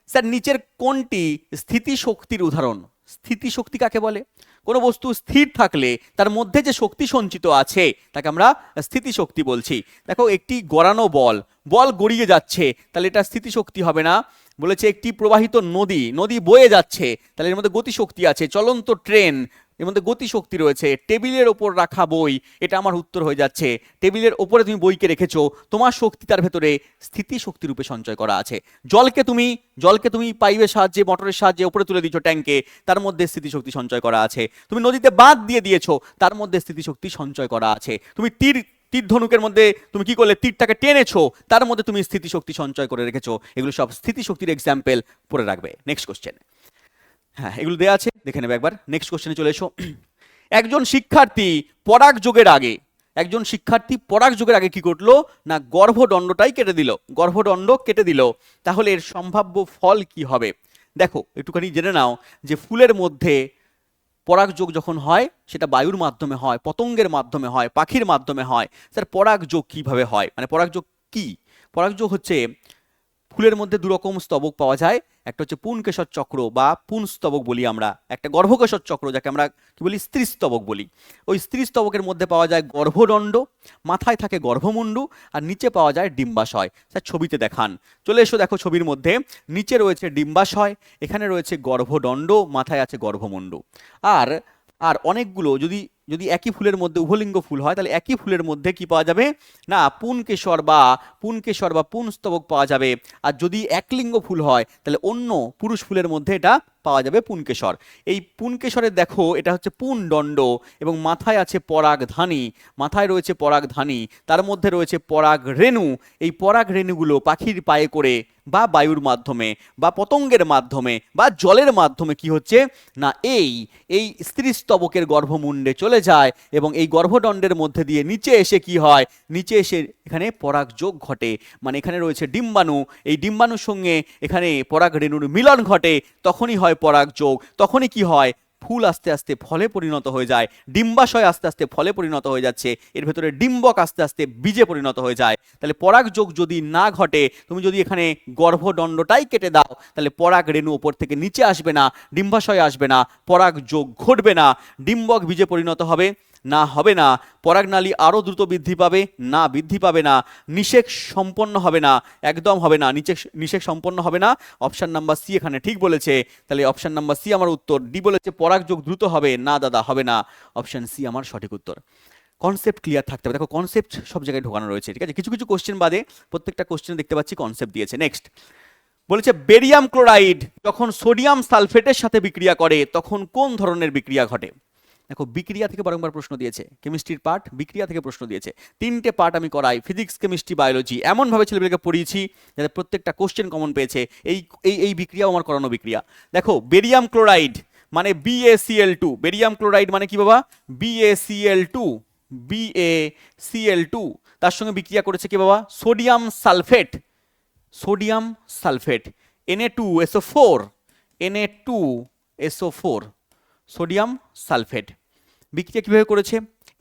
স্যার নিচের কোনটি স্থিতিশক্তির উদাহরণ? স্থিতিশক্তি কাকে বলে? কোনো বস্তু স্থির থাকলে তার মধ্যে যে শক্তি সঞ্চিত আছে তাকে আমরা স্থিতিশক্তি বলছি। দেখো একটি গড়ানো বল গড়িয়ে যাচ্ছে, তাহলে এটা স্থিতিশক্তি হবে না। বলেছে একটি প্রবাহিত নদী বয়ে যাচ্ছে, তাহলে এর মধ্যে গতিশক্তি আছে। চলন্ত ট্রেন, এর মধ্যে গতিশক্তি রয়েছে। টেবিলের ওপর রাখা বই, এটা আমার উত্তর হয়ে যাচ্ছে। টেবিলের ওপরে তুমি বইকে রেখেছো, তোমার শক্তি তার ভেতরে স্থিতিশক্তি রূপে সঞ্চয় করা আছে। জলকে তুমি পাইপের সাহায্যে, মোটরের সাহায্যে উপরে তুলে দিচ্ছ ট্যাঙ্কে, তার মধ্যে স্থিতিশক্তি সঞ্চয় করা আছে। তুমি নদীতে বাঁধ দিয়ে দিয়েছো, তার মধ্যে স্থিতিশক্তি সঞ্চয় করা আছে। তুমি তীর তীর ধনুকের মধ্যে তুমি কি করলে, তীরটাকে টেনেছো, তার মধ্যে তুমি স্থিতিশক্তি সঞ্চয় করে রেখেছো। এগুলো সব স্থিতিশক্তির এক্সাম্পল পড়ে রাখবে। নেক্সট কোশ্চেন, হ্যাঁ এগুলো দেওয়া আছে, দেখে নেবে একবার। নেক্সট কোশ্চেনে চলে এসো। একজন শিক্ষার্থী পরাগ যোগের আগে, একজন শিক্ষার্থী পরাগ যোগের আগে কি করলো না, গর্ভদণ্ডটাই কেটে দিল, গর্ভদণ্ড কেটে দিল। তাহলে এর সম্ভাব্য ফল কি হবে? দেখো একটুখানি জেনে নাও যে ফুলের মধ্যে পরাগযোগ যখন হয় সেটা বায়ুর মাধ্যমে হয়, পতঙ্গের মাধ্যমে হয়, পাখির মাধ্যমে হয়। স্যার পরাগযোগ কিভাবে হয়, মানে পরাগযোগ কি? পরাগযোগ হচ্ছে ফুলের মধ্যে দুরকম স্তবক পাওয়া যায়, একটা হচ্ছে পুংকেশর চক্র বা পুংস্তবক বলি আমরা, একটা গর্ভকেশর চক্র যাকে আমরা কি বলি, স্ত্রী স্তবক বলি। ওই স্ত্রী স্তবকের মধ্যে পাওয়া যায় গর্ভদণ্ড, মাথায় থাকে গর্ভমুণ্ডু, আর নিচে পাওয়া যায় ডিম্বাশয়। স্যার ছবিতে দেখান, চলে এসো, দেখো ছবির মধ্যে নিচে রয়েছে ডিম্বাশয়, এখানে রয়েছে গর্ভদণ্ড, মাথায় আছে গর্ভমুণ্ডু। আর আর অনেকগুলো যদি যদি একই ফুলের মধ্যে উভলিঙ্গ ফুল হয়, তাহলে একই ফুলের মধ্যে কি পাওয়া যাবে না, পুংকেশর বা পুংস্তবক পাওয়া যাবে। আর যদি একলিঙ্গ ফুল হয় তাহলে অন্য পুরুষ ফুলের মধ্যে এটা পাওয়া যাবে পুংকেশর। এই পুংকেশরের দেখো এটা হচ্ছে পুংদণ্ড, এবং মাথায় আছে পরাগধানী, মাথায় রয়েছে পরাগধানী, তার মধ্যে রয়েছে পরাগ রেণু। এই পরাগ রেণুগুলো পাখির পায়ে করে বা বায়ুর মাধ্যমে বা পতঙ্গের মাধ্যমে বা জলের মাধ্যমে কি হচ্ছে না, এই এই স্ত্রীস্তবকের গর্ভমুণ্ডে চলে যায়, এবং এই গর্ভদণ্ডের মধ্যে দিয়ে নিচে এসে কি হয়, নিচে এসে এখানে পরাগযোগ ঘটে। মানে এখানে রয়েছে ডিম্বাণু, এই ডিম্বাণুর সঙ্গে এখানে পরাগ রেণুর মিলন ঘটে, তখনই হয় পরাগযোগ। তখনই কি হয়, ফুল আস্তে আস্তে ফলে পরিণত হয়ে যায়, ডিম্বাশয় আস্তে আস্তে ফলে পরিণত হয়ে যাচ্ছে, এর ভেতরে ডিম্বক আস্তে আস্তে বীজে পরিণত হয়ে যায়। তাহলে পরাগযোগ যদি না ঘটে, তুমি যদি এখানে গর্ভদণ্ডটাই কেটে দাও, তাহলে পরাগ রেণু ওপর থেকে নিচে আসবে না, ডিম্বাশয় আসবে না, পরাগযোগ ঘটবে না, ডিম্বক বীজে পরিণত হবে না, হবে না, পরাগনালী আরও দ্রুত বৃদ্ধি পাবে না, বৃদ্ধি পাবে না, নিষেক সম্পন্ন হবে না, একদম হবে না, নিষেক সম্পন্ন হবে না। অপশন নাম্বার সি এখানে ঠিক বলেছে, তাহলে অপশন নাম্বার সি আমার উত্তর। ডি বলেছে পরাগযোগ দ্রুত হবে না, দাদা হবে না, অপশন সি আমার সঠিক উত্তর। কনসেপ্ট ক্লিয়ার থাকতে হবে, দেখো কনসেপ্ট সব জায়গায় ঢোকানো রয়েছে, ঠিক আছে? কিছু কিছু কোশ্চেন বাদে প্রত্যেকটা কোশ্চেনে দেখতে পাচ্ছি কনসেপ্ট দিয়েছে। নেক্সট বলেছে বেরিয়াম ক্লোরাইড যখন সোডিয়াম সালফেটের সাথে বিক্রিয়া করে তখন কোন ধরনের বিক্রিয়া ঘটে? দেখো বিক্রিয়া থেকে বারংবার প্রশ্ন দিয়েছে, কেমিস্ট্রির পার্ট বিক্রিয়া থেকে প্রশ্ন দিয়েছে। তিনটে পার্ট আমি করাই, ফিজিক্স, কেমিস্ট্রি, বায়োলজি, এমনভাবে ছেলেমেয়েকে পড়িয়েছি যাতে প্রত্যেকটা কোশ্চেন কমন পেয়েছে। এই এই এই বিক্রিয়াও আমার করানো বিক্রিয়া। দেখো বেরিয়াম ক্লোরাইড মানে BaCl2, বেরিয়াম ক্লোরাইড মানে কি বাবা, BaCl2, BaCl2, তার সঙ্গে বিক্রিয়া করেছে কি বাবা, sodium sulphate, sodium sulphate, Na2SO4, Na2SO4, sodium sulphate. বিক্রিয়া কিভাবে করেছে,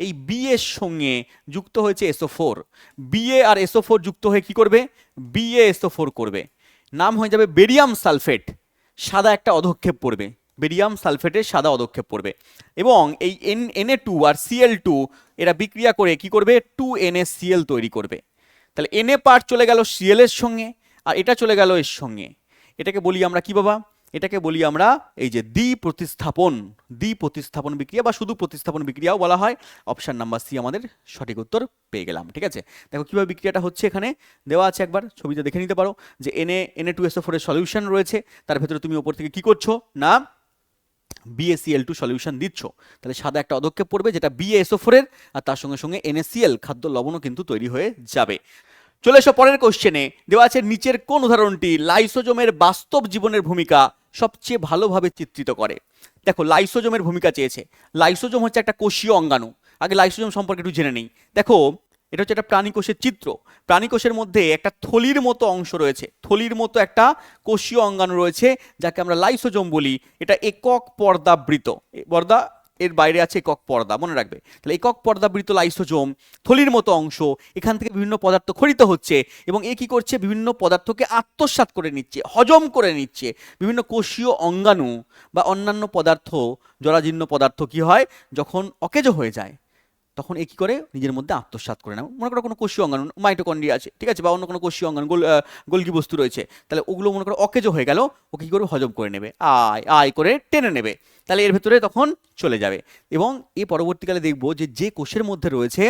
এই বি এর সঙ্গে যুক্ত হয়েছে SO4, Ba আর SO4 যুক্ত হয়ে কি করবে, BaSO4 করবে, নাম হয়ে যাবে বেরিয়াম সালফেট, সাদা একটা অধক্ষেপ পড়বে, বেরিয়াম সালফেটের সাদা অধক্ষেপ পড়বে। এবং এই Na2 আর Cl2 এরা বিক্রিয়া করে কি করবে, 2NaCl তৈরি করবে। তাহলে Na পার্ট চলে গেল Cl এর সঙ্গে, আর এটা চলে গেল এর সঙ্গে। এটাকে বলি আমরা কি বাবা, এটাকে বলি আমরা এই যে দ্বি প্রতিস্থাপন বিক্রিয়া বা শুধু প্রতিস্থাপন বিক্রিয়াও বলা হয়। অপশন নাম্বার সি আমাদের সঠিক উত্তর পেয়ে গেলাম, ঠিক আছে? দেখো কিভাবে বিক্রিয়াটা হচ্ছে, এখানে দেওয়া আছে, একবার ছবিতে দেখে নিতে পারো যে Na2SO4 এর সলিউশন রয়েছে, তার ভেতরে তুমি ওপর থেকে কি করছো না BaCl2 সলিউশন দিচ্ছ, তাহলে সাদা একটা অধক্ষেপ পড়বে যেটা BaSO4 এর, আর তার সঙ্গে সঙ্গে NaCl খাদ্য লবণও কিন্তু তৈরি হয়ে যাবে। চলে এসো পরের কোশ্চেনে, দেওয়া আছে নিচের কোন উদাহরণটি লাইসোজোমের বাস্তব জীবনের ভূমিকা সবচেয়ে ভালোভাবে চিত্রিত করে? দেখো লাইসোজোমের ভূমিকা চেয়েছে। লাইসোজোম হচ্ছে একটা কোষীয় অঙ্গাণু, আগে লাইসোজোম সম্পর্কে একটু জেনে নেই। দেখো এটা হচ্ছে একটা প্রাণীকোষের চিত্র, প্রাণীকোষের মধ্যে একটা থলির মতো অংশ রয়েছে, থলির মতো একটা কোষীয় অঙ্গাণু রয়েছে যাকে আমরা লাইসোজোম বলি। এটা একক পর্দাবৃত, পর্দা এর বাইরে আছে একক পর্দা, মনে রাখবে। তাহলে একক পর্দাবৃত লাইসোজোম, থলির মতো অংশ, এখান থেকে বিভিন্ন পদার্থ খরিত হচ্ছে, এবং এ কি করছে, বিভিন্ন পদার্থকে আত্মসাৎ করে নিচ্ছে, হজম করে নিচ্ছে। বিভিন্ন কোষীয় অঙ্গাণু বা অন্যান্য পদার্থ, জরাজীর্ণ পদার্থ কি হয়, যখন অকেজো হয়ে যায় তখন এ কি করে, নিজের মধ্যে আত্মসাৎ করে নেয়। মনে করো কোনো কোষীয় অঙ্গাণু, মাইটোকন্ড্রিয়া আছে, ঠিক আছে, বা অন্য কোনো কোষীয় অঙ্গাণু, গোলগি বস্তু রয়েছে, তাহলে ওগুলো মনে করো অকেজো হয়ে গেল, ওকে কি করবে, হজম করে নেবে, আয় করে টেনে নেবে, তাহলে এর ভেতরে তখন চলে যাবে। এবং এ পরবর্তীকালে দেখবো যে কোষের মধ্যে রয়েছে,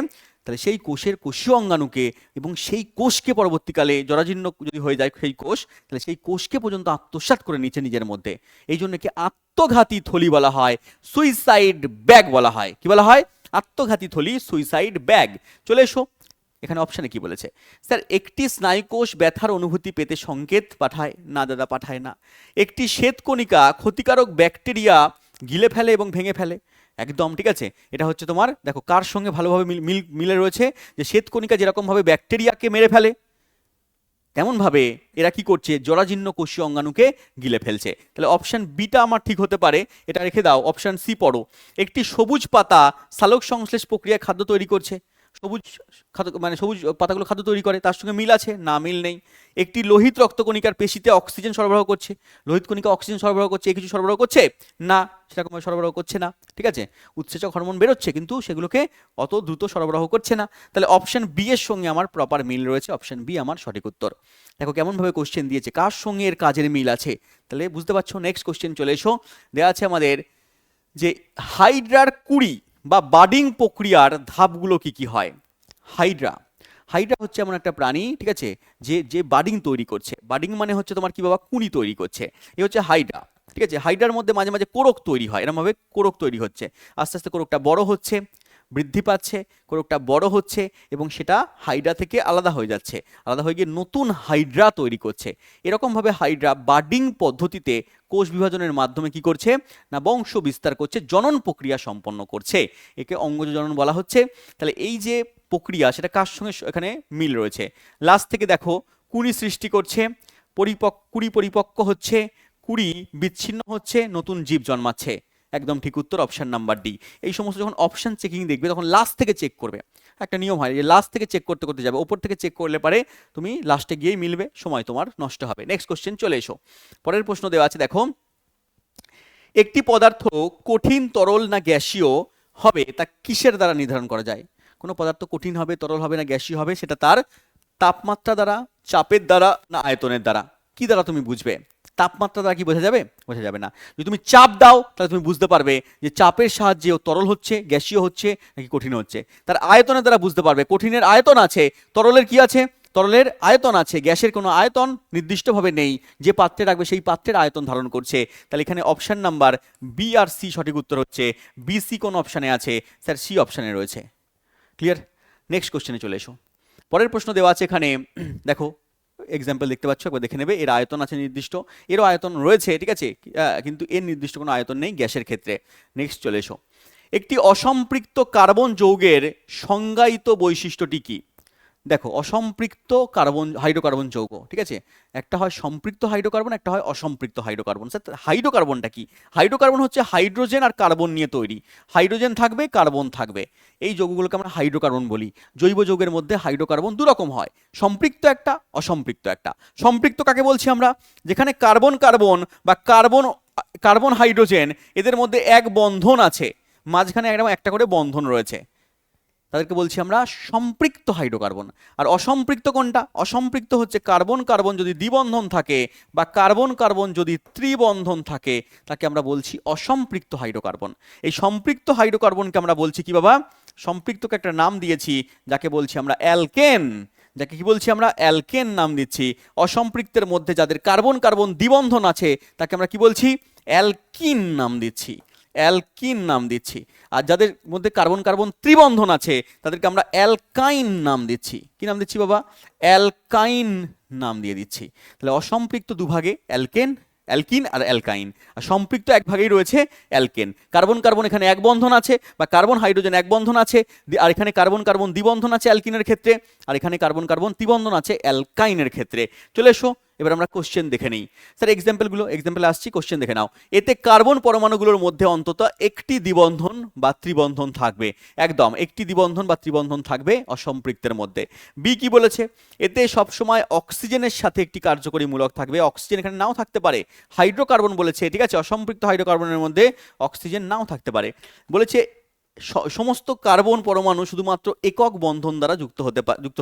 তাহলে সেই কোষের কোষীয় অঙ্গাণুকে এবং সেই কোষকে পরবর্তীকালে জরাজীর্ণ যদি হয়ে যায় সেই কোষ, তাহলে সেই কোষকে পর্যন্ত আত্মসাৎ করে নিচ্ছে নিজের মধ্যে। এই জন্য কি আত্মঘাতী থলি বলা হয়, সুইসাইড ব্যাগ বলা হয়। কি বলা হয়, আত্মঘাতী থলি, সুইসাইড ব্যাগ। চলে এসো, এখানে অপশানে কি বলেছে? স্যার একটি স্নায়ুকোষ ব্যথার অনুভূতি পেতে সংকেত পাঠায় না দাদা, পাঠায় না। একটি শ্বেতকণিকা ক্ষতিকারক ব্যাকটেরিয়া গিলে ফেলে এবং ভেঙে ফেলে, একদম ঠিক আছে। এটা হচ্ছে তোমার, দেখো কার সঙ্গে ভালোভাবে মিলে রয়েছে, যে শ্বেতকণিকা যেরকমভাবে ব্যাকটেরিয়াকে মেরে ফেলে, তেমনভাবে এরা কি করছে, জরাজীর্ণ কোষীয় অঙ্গাণুকে গিলে ফেলছে। তাহলে অপশন বিটা আমার ঠিক হতে পারে, এটা রেখে দাও। অপশন সি পড়ো, একটি সবুজ পাতা সালোক সংশ্লেষ প্রক্রিয়ায় খাদ্য তৈরি করছে। সবুজ খাদ্য মানে সবুজ পাতাগুলো খাদ্য তৈরি করে, তার সঙ্গে মিল আছে না? মিল নেই। একটি লোহিত রক্তকণিকার পেশিতে অক্সিজেন সরবরাহ করছে, লোহিত কণিকা অক্সিজেন সরবরাহ করছে, কিছু সরবরাহ করছে না, সেরকমভাবে সরবরাহ করছে না, ঠিক আছে। উৎসেচক হরমোন বেরোচ্ছে কিন্তু সেগুলোকে অত দ্রুত সরবরাহ করছে না। তাহলে অপশন বি এর সঙ্গে আমার প্রপার মিল রয়েছে, অপশন বি আমার সঠিক উত্তর। দেখো কেমনভাবে কোশ্চেন দিয়েছে, কার সঙ্গে এর কাজের মিল আছে, তাহলে বুঝতে পারছো। নেক্সট কোশ্চেন চলে এসো, দেওয়া আছে আমাদের যে হাইড্রার কুড়ি বা বাডিং প্রক্রিয়ার ধাপগুলো কি কি হয়। হাইড্রা হচ্ছে এমন একটা প্রাণী, ঠিক আছে, যে যে বাডিং তৈরি করছে। বাডিং মানে হচ্ছে তোমার কি বাবা, কুঁড়ি তৈরি করছে, এ হচ্ছে হাইড্রা, ঠিক আছে। হাইড্রার মধ্যে মাঝে মাঝে কোরক তৈরি হয়, এরকমভাবে কোরক তৈরি হচ্ছে, আস্তে আস্তে কোরকটা বড় হচ্ছে, বৃদ্ধি পাচ্ছে, কোরকটা বড় হচ্ছে এবং সেটা হাইড্রা থেকে আলাদা হয়ে যাচ্ছে, আলাদা হয়ে গিয়ে নতুন হাইড্রা তৈরি করছে। এরকমভাবে হাইড্রা বাডিং পদ্ধতিতে কোষ বিভাজনের মাধ্যমে কি করছে না, বংশ বিস্তার করছে, জনন প্রক্রিয়া সম্পন্ন করছে, একে অঙ্গজ জনন বলা হচ্ছে। তাহলে এই যে প্রক্রিয়া, সেটা কার সঙ্গে এখানে মিল রয়েছে। লাস্ট থেকে দেখো কুড়ি সৃষ্টি করছে, কুড়ি পরিপক্ক হচ্ছে, কুড়ি বিচ্ছিন্ন হচ্ছে, নতুন জীব জন্মাচ্ছে। একদম ঠিক উত্তর অপশন নাম্বার ডি। এই সমস্ত যখন অপশন চেকিং দেখবে তখন লাস্ট থেকে চেক করবে, একটা নিয়ম হয় যে লাস্ট থেকে চেক করতে করতে যাবে, ওপর থেকে চেক করলে পারে তুমি লাস্টে গিয়েই মিলবে, সময় তোমার নষ্ট হবে। নেক্সট কোশ্চেন চলে এসো, পরের প্রশ্ন দেওয়া আছে দেখো, একটি পদার্থ কঠিন, তরল না গ্যাসীয় হবে তা কিসের দ্বারা নির্ধারণ করা যায়? কোনো পদার্থ কঠিন হবে, তরল হবে না গ্যাসীয় হবে, সেটা তার তাপমাত্রা দ্বারা, চাপের দ্বারা না আয়তনের দ্বারা। কি দ্বারা তুমি বুঝবে? তাপমাত্রা দ্বারা কি বোঝা যাবে? বোঝা যাবে না। যদি তুমি চাপ দাও তাহলে তুমি বুঝতে পারবে যে চাপের সাহায্যে ও তরল হচ্ছে, গ্যাসীয় হচ্ছে নাকি কঠিন হচ্ছে। তার আয়তনের দ্বারা বুঝতে পারবে, কঠিনের আয়তন আছে, তরলের কি আছে? তরলের আয়তন আছে, গ্যাসের কোনো আয়তন নির্দিষ্টভাবে নেই, যে পাত্রে রাখবে সেই পাত্রের আয়তন ধারণ করছে। তাহলে এখানে অপশন নাম্বার বি আর সি সঠিক উত্তর হচ্ছে। বি সি কোন অপশানে আছে? স্যার সি অপশানে রয়েছে। ক্লিয়ার? নেক্সট কোশ্চেনে চলে এসো, পরের প্রশ্ন দেওয়া আছে এখানে, দেখো এক্সাম্পল দেখতে পাচ্ছ, একবার দেখে নেবে। এর আয়তন আছে নির্দিষ্ট, এরও আয়তন রয়েছে, ঠিক আছে, কিন্তু এর নির্দিষ্ট কোনো আয়তন নেই গ্যাসের ক্ষেত্রে। নেক্সট চলে এসো, একটি অসম্পৃক্ত কার্বন যৌগের সংজ্ঞায়িত বৈশিষ্ট্যটি কি? দেখো অসম্পৃক্ত হাইড্রোকার্বন যৌগ, ঠিক আছে, একটা হয় সম্পৃক্ত হাইড্রোকার্বন, একটা হয় অসম্পৃক্ত হাইড্রোকার্বন। স্যার হাইড্রোকার্বনটা কি? হাইড্রোকার্বন হচ্ছে হাইড্রোজেন আর কার্বন নিয়ে তৈরি, হাইড্রোজেন থাকবে, কার্বন থাকবে, এই যৌগগুলোকে আমরা হাইড্রোকার্বন বলি। জৈব যৌগের মধ্যে হাইড্রোকার্বন দু রকম হয়, সম্পৃক্ত একটা, অসম্পৃক্ত একটা। সম্পৃক্ত কাকে বলছি আমরা? যেখানে কার্বন কার্বন বা কার্বন হাইড্রোজেন এদের মধ্যে এক বন্ধন আছে, মাঝখানে একদম একটা করে বন্ধন রয়েছে, তাদেরকে বলছি আমরা সম্পৃক্ত হাইড্রোকার্বন। আর অসম্পৃক্ত কোনটা? অসম্পৃক্ত হচ্ছে কার্বন কার্বন যদি দ্বিবন্ধন থাকে বা কার্বন কার্বন যদি ত্রিবন্ধন থাকে, তাকে আমরা বলছি অসম্পৃক্ত হাইড্রোকার্বন। এই সম্পৃক্ত হাইড্রোকার্বনকে আমরা বলছি কি বাবা? সম্পৃক্তকে একটা নাম দিয়েছি, যাকে বলছি আমরা অ্যালকেন, যাকে কি বলছি আমরা? অ্যালকেন নাম দিচ্ছি। অসম্পৃক্তের মধ্যে যাদের কার্বন কার্বন দ্বিবন্ধন আছে তাকে আমরা কি বলছি? অ্যালকিন নাম দিচ্ছি, অ্যালকিন নাম দিচ্ছি। আর যাদের মধ্যে কার্বন কার্বন ত্রিবন্ধন আছে তাদেরকে আমরা অ্যালকাইন নাম দিচ্ছি। কি নাম দিচ্ছি বাবা? অ্যালকাইন নাম দিয়ে দিচ্ছি। তাহলে অসম্পৃক্ত দুভাগে, অ্যালকিন আর অ্যালকাইন, আর সম্পৃক্ত এক ভাগেই রয়েছে অ্যালকেন। কার্বন কার্বন এখানে এক বন্ধন আছে, বা কার্বন হাইড্রোজেন এক বন্ধন আছে, আর এখানে কার্বন কার্বন দ্বিবন্ধন আছে অ্যালকিনের ক্ষেত্রে, আর এখানে কার্বন কার্বন ত্রিবন্ধন আছে অ্যালকাইনের ক্ষেত্রে। চলে এসো এবার আমরা কোশ্চেন দেখে নিই। স্যার এক্সাম্পলে আসছি, কোশ্চেন দেখে নাও। এতে কার্বন পরমাণুগুলোর মধ্যে অন্তত একটি দ্বিবন্ধন বা ত্রিবন্ধন থাকবে, একদম একটি দ্বিবন্ধন বা ত্রিবন্ধন থাকবে অসম্পৃক্তের মধ্যে। বি কি বলেছে? এতে সবসময় অক্সিজেনের সাথে একটি কার্যকরী মূলক থাকবে, অক্সিজেন এখানে নাও থাকতে পারে। হাইড্রোকার্বন বলেছে, ঠিক আছে, অসম্পৃক্ত হাইড্রোকার্বনের মধ্যে অক্সিজেন নাও থাকতে পারে। বলেছে সমস্ত কার্বন পরমাণু শুধুমাত্র একক বন্ধন দ্বারা যুক্ত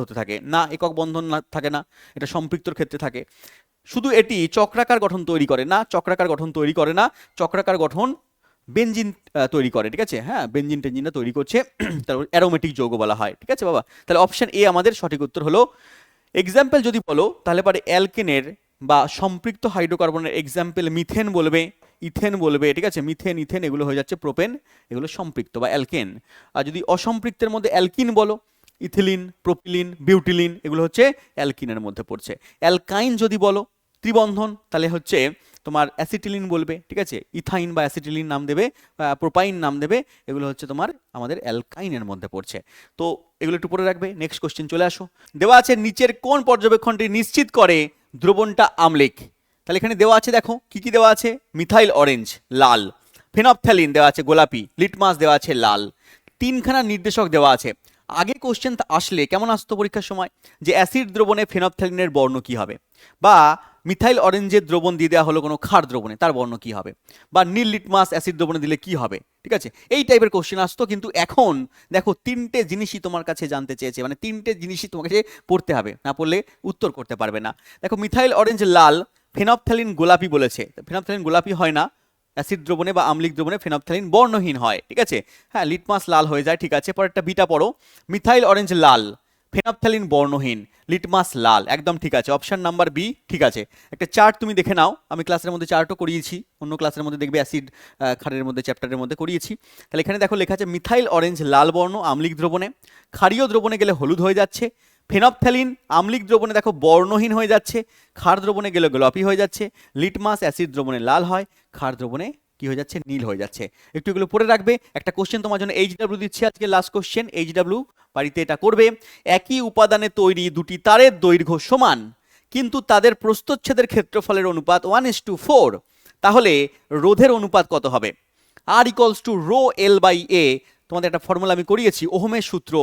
হতে থাকে না, একক বন্ধন থাকে না, এটা সম্পৃক্তর ক্ষেত্রে থাকে। শুধু এটি চক্রাকার গঠন তৈরি করে না, চক্রাকার গঠন তৈরি করে না, চক্রাকার গঠন বেনজিন তৈরি করে, ঠিক আছে, হ্যাঁ বেনজিন টেনজিনটা তৈরি করছে, তারপর অ্যারোমেটিক যৌগ বলা হয়, ঠিক আছে বাবা। তাহলে অপশন এ আমাদের সঠিক উত্তর হলো। এক্সাম্পল যদি বলো তাহলে পারে অ্যালকেনের বা সম্পৃক্ত হাইড্রোকার্বনের এক্সাম্পল মিথেন বলবে, ইথেন বলবে, ঠিক আছে, মিথেন ইথেন এগুলো হয়ে যাচ্ছে প্রোপেন, এগুলো সম্পৃক্ত বা অ্যালকেন। আর যদি অসম্পৃক্তের মধ্যে অ্যালকিন বলো, ইথিলিন, প্রোপিলিন, বিউটিলিন এগুলো হচ্ছে অ্যালকিনের মধ্যে পড়ছে। অ্যালকাইন যদি বলো ত্রিবন্ধন, তাহলে হচ্ছে তোমার অ্যাসিটিলিন বলবে, ঠিক আছে, ইথাইন বা অ্যাসিটিলিন নাম দেবে, প্রোপাইন নাম দেবে, এগুলো হচ্ছে তোমার আমাদের অ্যালকাইনের মধ্যে পড়ছে। তো এগুলো একটু পড়ে রাখবে। নেক্সট কোশ্চেন চলে আসো। দেওয়া আছে নিচের কোন পর্যবেক্ষণটি নিশ্চিত করে দ্রবণটা আম্লিক? তাহলে এখানে দেওয়া আছে, দেখো কি কি দেওয়া আছে, মিথাইল অরেঞ্জ লাল, ফেনপথ্যালিন দেওয়া আছে গোলাপি, লিটমাস দেওয়া আছে লাল, তিনখানা নির্দেশক দেওয়া আছে। আগে কোশ্চেন আসলে কেমন আসতো পরীক্ষার সময়, যে অ্যাসিড দ্রবণে ফেনপথ্যালিনের বর্ণ কি হবে, বা মিথাইল অরেঞ্জের দ্রবণ দিয়ে দেওয়া হলো কোনো ক্ষার দ্রবণে, তার বর্ণ কি হবে, বা নীল লিটমাস অ্যাসিড দ্রবণে দিলে কি হবে, ঠিক আছে, এই টাইপের কোশ্চেন আসতো। কিন্তু এখন দেখো তিনটে জিনিসই তোমার কাছে জানতে চেয়েছে, মানে তিনটে জিনিসই তোমাকে পড়তে হবে, না পড়লে উত্তর করতে পারবে না। দেখো মিথাইল অরেঞ্জ লাল, ফেনপথ্যালিন গোলাপি বলেছে, ফেনপথ্যালিন গোলাপি হয় না, অ্যাসিড দ্রবণে বা আম্লিক দ্রবণে ফেনপথ্যালিন বর্ণহীন হয়, ঠিক আছে, হ্যাঁ লিটমাস লাল হয়ে যায়, ঠিক আছে। পরেরটা বিটা পড়ো, মিথাইল অরেঞ্জ লাল, ফেনপথ্যালিন বর্ণহীন, লিটমাস লাল, একদম ঠিক আছে, অপশন নাম্বার বি ঠিক আছে। একটা চার্ট তুমি দেখে নাও, আমি ক্লাসের মধ্যে চার্টও করিয়েছি, অন্য ক্লাসের মধ্যে দেখবে অ্যাসিড ক্ষারের মধ্যে চ্যাপ্টারের মধ্যে করিয়েছি। তাহলে এখানে দেখো লেখা আছে মিথাইল অরেঞ্জ লাল বর্ণ আম্লিক দ্রবণে, ক্ষারীয় দ্রবণে গেলে হলুদ হয়ে যাচ্ছে, ফেনপথ্যালিন আম্লিক দ্রবণে দেখো বর্ণহীন হয়ে যাচ্ছে, ক্ষার দ্রবণে গেলে গোলাপি হয়ে যাচ্ছে, লিটমাস অ্যাসিড দ্রবণে লাল হয়, ক্ষার দ্রবণে কি হয়ে যাচ্ছে, নীল হয়ে যাচ্ছে। একটু এগুলো পড়ে রাখবে। একটা কোশ্চেন তোমার জন্য এইচডব্লিউ দিচ্ছি আজকে, লাস্ট কোশ্চেন এইচডব্লিউ, বাড়িতে এটা করবে। একই উপাদানে তৈরি দুটি তারের দৈর্ঘ্য সমান, কিন্তু তাদের প্রস্থচ্ছেদের ক্ষেত্রফলের অনুপাত 1:4, তাহলে রোধের অনুপাত কত হবে? R equals to rho L by A, তোমাদের একটা ফর্মুলা আমি করিয়েছি, ওহমের সূত্র,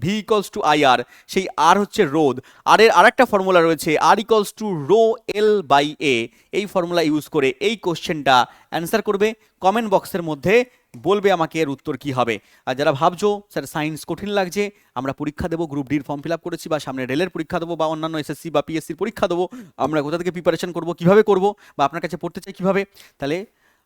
V equals to I R, সেই আর হচ্ছে রোধ, আর এর আরেকটা ফর্মুলা রয়েছে R equals to rho L by A, এই ফর্মুলা ইউজ করে এই কোশ্চেনটা অ্যান্সার করবে। কমেন্ট বক্সের মধ্যে বলবে আমাকে এর উত্তর কি হবে। আর যারা ভাবছো স্যার সায়েন্স কঠিন লাগছে, আমরা পরীক্ষা দেবো, গ্রুপ ডির ফর্ম ফিল আপ করেছি, বা সামনে রেলের পরীক্ষা দেবো, বা অন্যান্য এসএসসি বা পিএসসির পরীক্ষা দেবো, আমরা কোথা থেকে প্রিপারেশন করবো, কিভাবে করবো, বা আপনার কাছে পড়তে চাই কিভাবে, তাহলে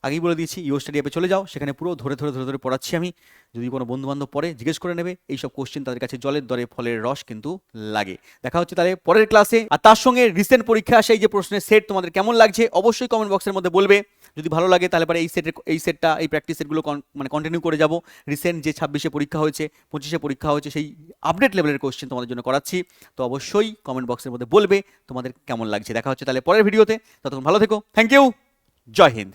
আগেই বলে দিয়েছি ইও স্টাডি অ্যাপে চলে যাও, সেখানে পুরো ধরে ধরে ধরে ধরে পড়াচ্ছি আমি। যদি কোনো বন্ধু বান্ধব পড়ে জিজ্ঞেস করে নেবে, এইসব কোশ্চেন তাদের কাছে জলের দরে ফলের রস কিন্তু লাগে। দেখা হচ্ছে তাহলে পরের ক্লাসে। আর তার সঙ্গে রিসেন্ট পরীক্ষা আসে এই যে প্রশ্নের সেট তোমাদের কেমন লাগছে অবশ্যই কমেন্ট বক্সের মধ্যে বলবে। যদি ভালো লাগে তাহলে পরে এই সেটটা এই প্র্যাকটিস সেটগুলো মানে কন্টিনিউ করে যাব। রিসেন্ট যে 26-এ পরীক্ষা হয়েছে, 25-এ পরীক্ষা হয়েছে, সেই আপডেট লেভেলের কোশ্চেন তোমাদের জন্য করাচ্ছি। তো অবশ্যই কমেন্ট বক্সের মধ্যে বলবে তোমাদের কেমন লাগছে। দেখা হচ্ছে তাহলে পরের ভিডিওতে, ততক্ষণ ভালো থেকো, থ্যাংক ইউ, জয় হিন্দ।